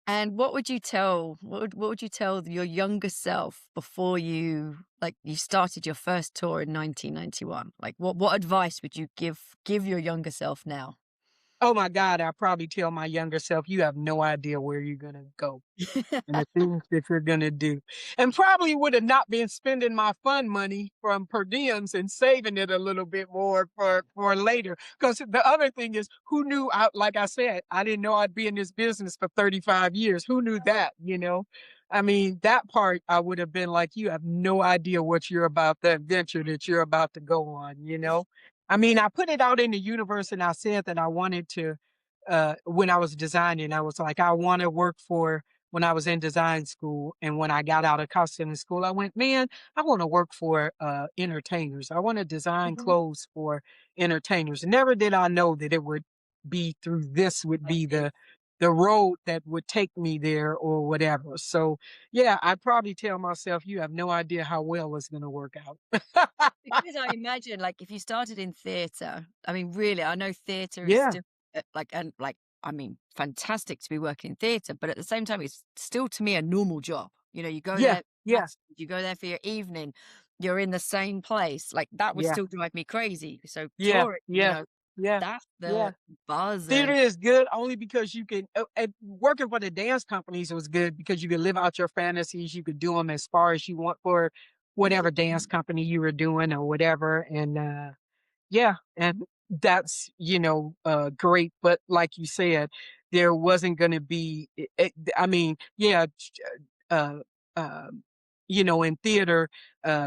And what would you tell your younger self before you started your first tour in 1991? Like, what advice would you give your younger self now? Oh my God, I'll probably tell my younger self, you have no idea where you're gonna go and the things that you're gonna do. And probably would have not been spending my fund money from per diems and saving it a little bit more for later. Because the other thing is, who knew? Like I said, I didn't know I'd be in this business for 35 years. Who knew that? I mean, that part I would have been like, you have no idea what you're about, the adventure that you're about to go on. I mean, I put it out in the universe and I said that I wanted to, when I was designing, I was like, I want to work for, when I was in design school. And when I got out of costume school, I went, man, I want to work for entertainers. I want to design Mhm. clothes for entertainers. Never did I know that it would be through this would Like be this. the road that would take me there or whatever. So yeah, I'd probably tell myself, you have no idea how well it's going to work out. Because I imagine, like, if you started in theatre, I mean, really, I know theatre is Yeah, still, I mean, fantastic to be working in theatre, but at the same time, it's still, to me, a normal job. You know, you go yeah, there, yeah, you go there for your evening, you're in the same place. Like, that would yeah, still drive me crazy. So yeah, touring, yeah, yeah, that's yeah. the buzz Theater and is good only because you can and working for the dance companies was good because you could live out your fantasies, you could do them as far as you want for yeah. whatever dance company you were doing or whatever, and, yeah, and that's, great, but like you said, there wasn't gonna be I mean, yeah, uh, um, in theater,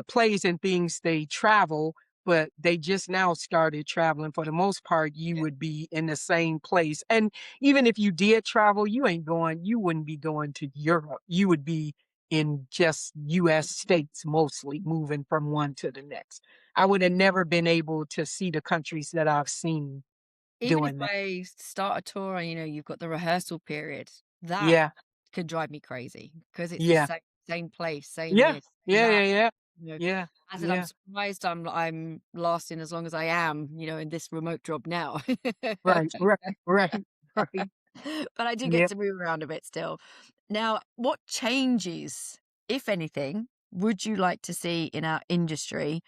plays and things, they travel, but they just now started traveling. For the most part, you would be in the same place. And even if you did travel, you wouldn't be going to Europe. You would be in just US states mostly, moving from one to the next. I would have never been able to see the countries that I've seen Even if doing that. I start a tour and, you've got the rehearsal period, that Yeah, could drive me crazy because it's the yeah, same place, same yeah, this, same yeah, yeah, that. yeah, You know, yeah, I said, I'm yeah. surprised I'm lasting as long as I am, in this remote job now. Right, right, right, right. But I do get Yeah. to move around a bit still. Now, what changes, if anything, would you like to see in our industry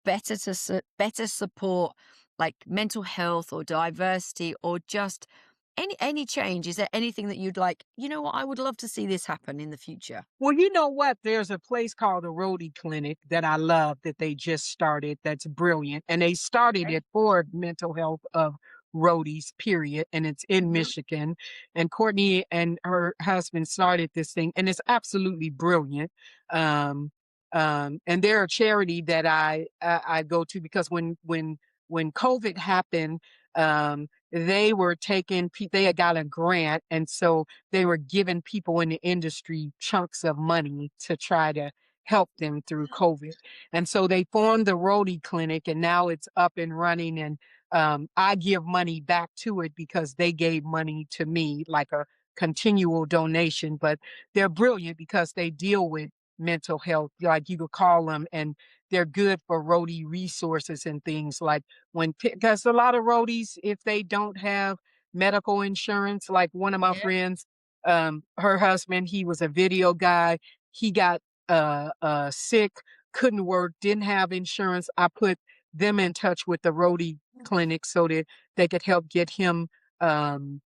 better support like mental health or diversity or just any change? Is there anything that you'd like, you know what, I would love to see this happen in the future? Well, you know what? There's a place called the Rhodey Clinic that I love that they just started that's brilliant. And they started Okay. it for mental health of roadies, period. And it's in Mhm. Michigan. And Courtney and her husband started this thing, and it's absolutely brilliant. Um, and they're a charity that I go to because when COVID happened, they were they had got a grant, and so they were giving people in the industry chunks of money to try to help them through COVID. And so they formed the Rotary Clinic, and now it's up and running. And I give money back to it because they gave money to me, like a continual donation. But they're brilliant because they deal with mental health. Like you could call them, and they're good for roadie resources and things like because a lot of roadies, if they don't have medical insurance, like one of my Yeah. friends, her husband, he was a video guy. He got sick, couldn't work, didn't have insurance. I put them in touch with the roadie clinic so that they could help get him um,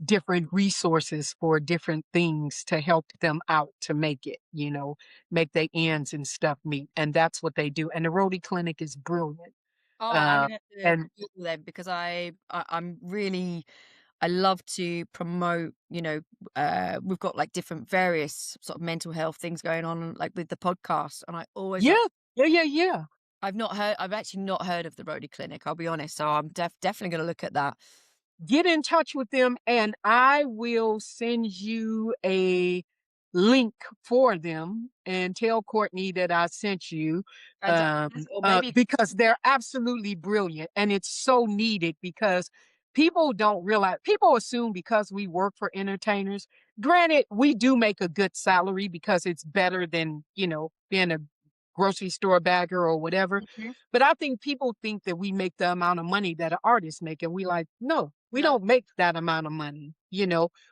different resources for different things to help them out to make it, make their ends and stuff meet. And that's what they do. And the roadie clinic is brilliant. Oh, I'm Uh, gonna have to and Google them because I'm really I love to promote, we've got like different various sort of mental health things going on, like with the podcast. And I always like, yeah, yeah, yeah, yeah. I've actually not heard of the Rotary Clinic, I'll be honest. So I'm definitely going to look at that. Get in touch with them, and I will send you a link for them and tell Courtney that I sent you, Fantastic. Or maybe, because they're absolutely brilliant, and it's so needed because people don't realize, people assume because we work for entertainers, granted, we do make a good salary because it's better than, being a grocery store bagger or whatever. Mhm. But I think people think that we make the amount of money that an artist make, and we like, no, we No. don't make that amount of money.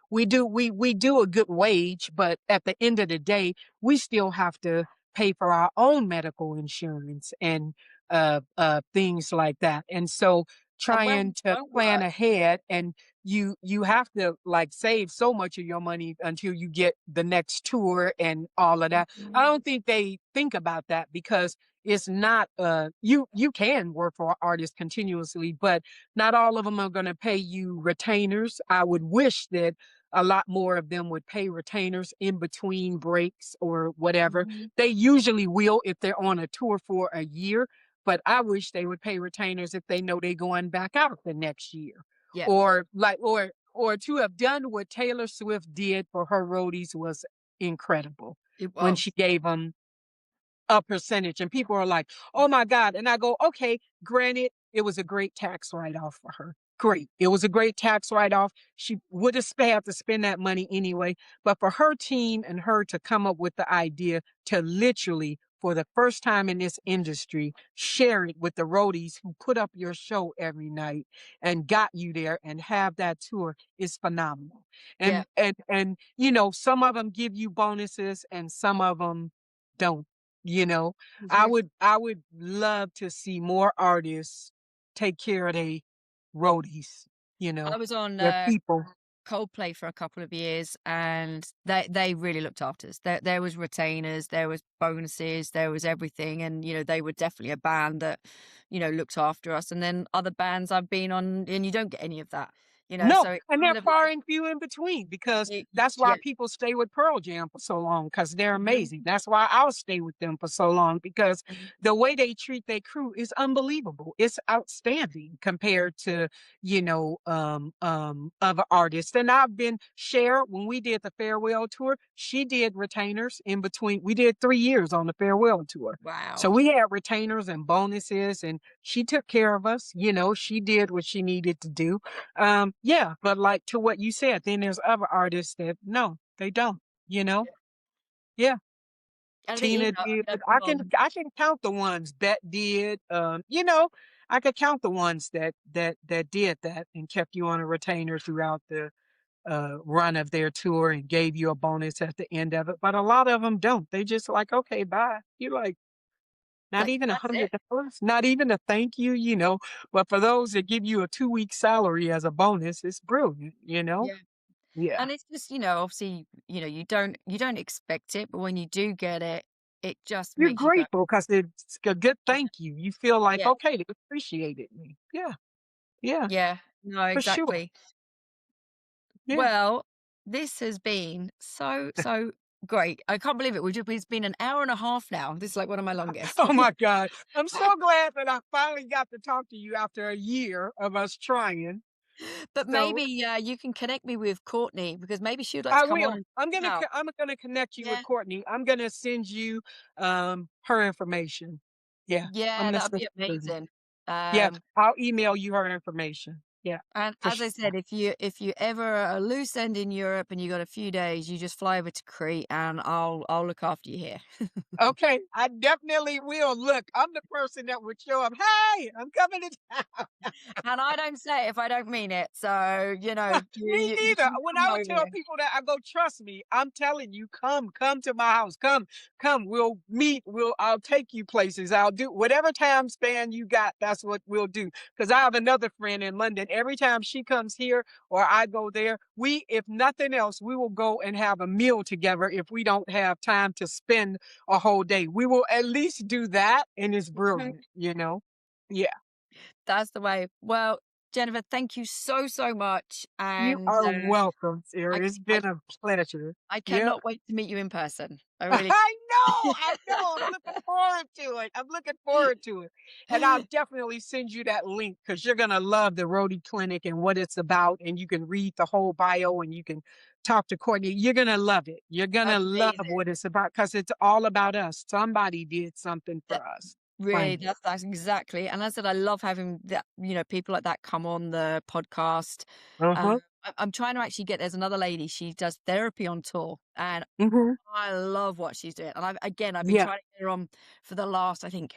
We do a good wage, but at the end of the day, we still have to pay for our own medical insurance and things like that. And so And when trying we to don't plan work, ahead, and you have to like save so much of your money until you get the next tour and all of that. I don't think they think about that because it's not you can work for artists continuously, but not all of them are going to pay you retainers. I would wish that a lot more of them would pay retainers in between breaks or whatever. Mhm. They usually will if they're on a tour for a year, but I wish they would pay retainers if they know they're going back out the next year. Yeah, Or like or to have done what Taylor Swift did for her roadies was incredible it when she was. gave them a percentage, and people are like, "Oh my god." And I go, "Okay, granted, it was a great tax write-off for her. great. It was a great tax write-off. She would have had to spend that money anyway. But for her team and her to come up with the idea to literally, for the first time in this industry, share it with the roadies who put up your show every night and got you there and have that tour is phenomenal. Yeah. And you know, some of them give you bonuses and some of them don't, you know. Mhm. I would love to see more artists take care of their roadies, you know, I was on their people. Coldplay for a couple of years, and they really looked after us. There was retainers, there was bonuses, there was everything, and they were definitely a band that looked after us. And then other bands I've been on, and you don't get any of that. No, So it's and they're kind of far like and few in between because that's why yeah, people stay with Pearl Jam for so long because they're mhm, amazing. That's why I'll stay with them for so long because mhm. the way they treat their crew is unbelievable. It's outstanding compared to, other artists. And I've been Cher when we did the farewell tour, she did retainers in between. We did 3 years on the farewell tour. So Wow. we had retainers and bonuses and she took care of us. She did what she needed to do. Yeah, but like to what you said, then there's other artists that no, they don't, you know? Yeah. And I think Tina did, but come on. I can count the ones that did. I could count the ones that did that and kept you on a retainer throughout the run of their tour and gave you a bonus at the end of it. But a lot of them don't. They just like, okay, bye. You like not Like even that's it. $100, not even a thank you, you know. But for those that give you a 2 week salary as a bonus, it's brilliant, you know? Yeah. Yeah. And it's just, obviously, you don't expect it, but when you do get it, it just You're makes you go, grateful because it's a good yeah, thank you. You feel like, yeah, okay, they appreciated me. Yeah. Yeah. yeah. No, For sure. exactly. Yeah. Well, this has been so, so great. I can't believe it. It's been an hour and a half now. This is like one of my longest. Oh my God. I'm so glad that I finally got to talk to you after a year of us trying. But So maybe you can connect me with Courtney because maybe she'd like I to come on will. and out. I'm gonna connect you with Yeah. Courtney. I'm gonna send you her information. Yeah. I'm Yeah, gonna that would send be it to you. amazing. Yeah, Um, I'll email you her information. Yeah, and for as I sure. said, if you ever are a loose end in Europe and you got a few days, you just fly over to Crete and I'll look after you here. Okay, I definitely will. Look, I'm the person that would show up. Hey, I'm coming to town. And I don't say it if I don't mean it. So, Me you neither. can When come I would over tell here. people that, I go, trust me. I'm telling you, come to my house. Come. We'll meet. I'll take you places. I'll do whatever time span you got. That's what we'll do. Because I have another friend in London. Every time she comes here or I go there, if nothing else, we will go and have a meal together if we don't have time to spend a whole day. We will at least do that. And it's brilliant, you know? Yeah. That's the way. Well, Jennifer, thank you so, so much. You And are welcome, I, Sarah. It's I, been a pleasure. I Yeah. cannot wait to meet you in person. I really I know. I'm looking forward to it. I'm looking forward to it. And I'll definitely send you that link because you're going to love the Roadie Clinic and what it's about. And you can read the whole bio and you can talk to Courtney. You're going to love it. You're going to love amazing. what it's about because it's all about us. Somebody did something That for us. really, Finally. that's exactly. And as I said, I love having that, people like that come on the podcast. Uh-huh. I'm trying to actually there's another lady, she does therapy on tour, and Hmm. I love what she's doing. And I've been Yeah. trying to get her on for the last, I think,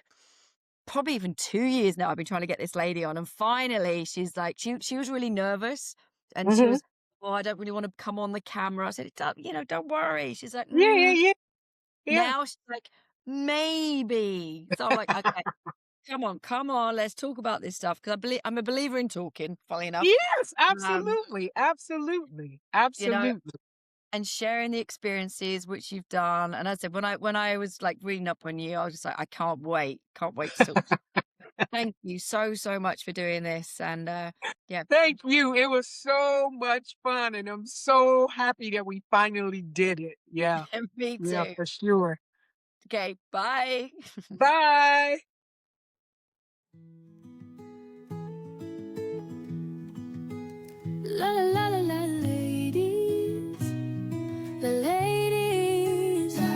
probably even 2 years now. I've been trying to get this lady on, and finally she's like, she was really nervous, and she Hmm. was, oh, I don't really want to come on the camera. I said, don't worry. She's like, Yeah, yeah, yeah. Yeah. now she's like, maybe. So I'm like, okay, come on, let's talk about this stuff because I'm a believer in talking. Funnily enough, Yes, um, absolutely. Absolutely. you know, Absolutely. and sharing the experiences which you've done. And as I said, when I was like reading up on you, I was just like, I can't wait to talk. Thank you so, so much for doing this. And yeah, Thank you. It was so much fun, and I'm so happy that we finally did it. Yeah. me Yeah, too. for sure. Okay, bye. Bye. La la la la la ladies, the ladies. La,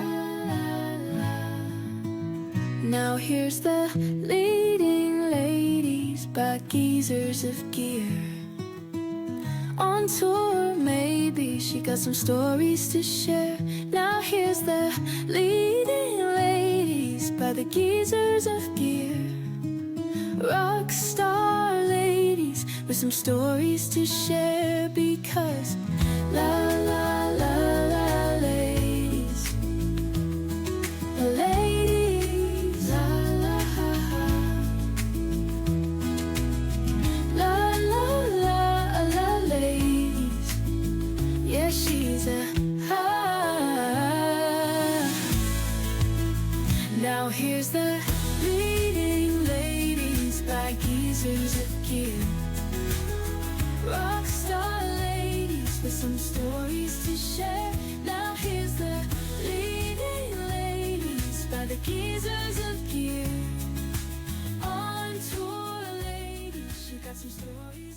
la, la. Now here's the leading ladies by geezers of gear. On tour, maybe she got some stories to share. Now here's the leading ladies by the geezers of gear. Rock star ladies with some stories to share, because la la la la ladies, the ladies, la la ha ha, la la la la ladies, yeah she's a ha. Now here's the leading ladies by geezers of gear. Rockstar ladies with some stories to share. Now here's the leading ladies by the geezers of gear. On tour ladies, she got some stories.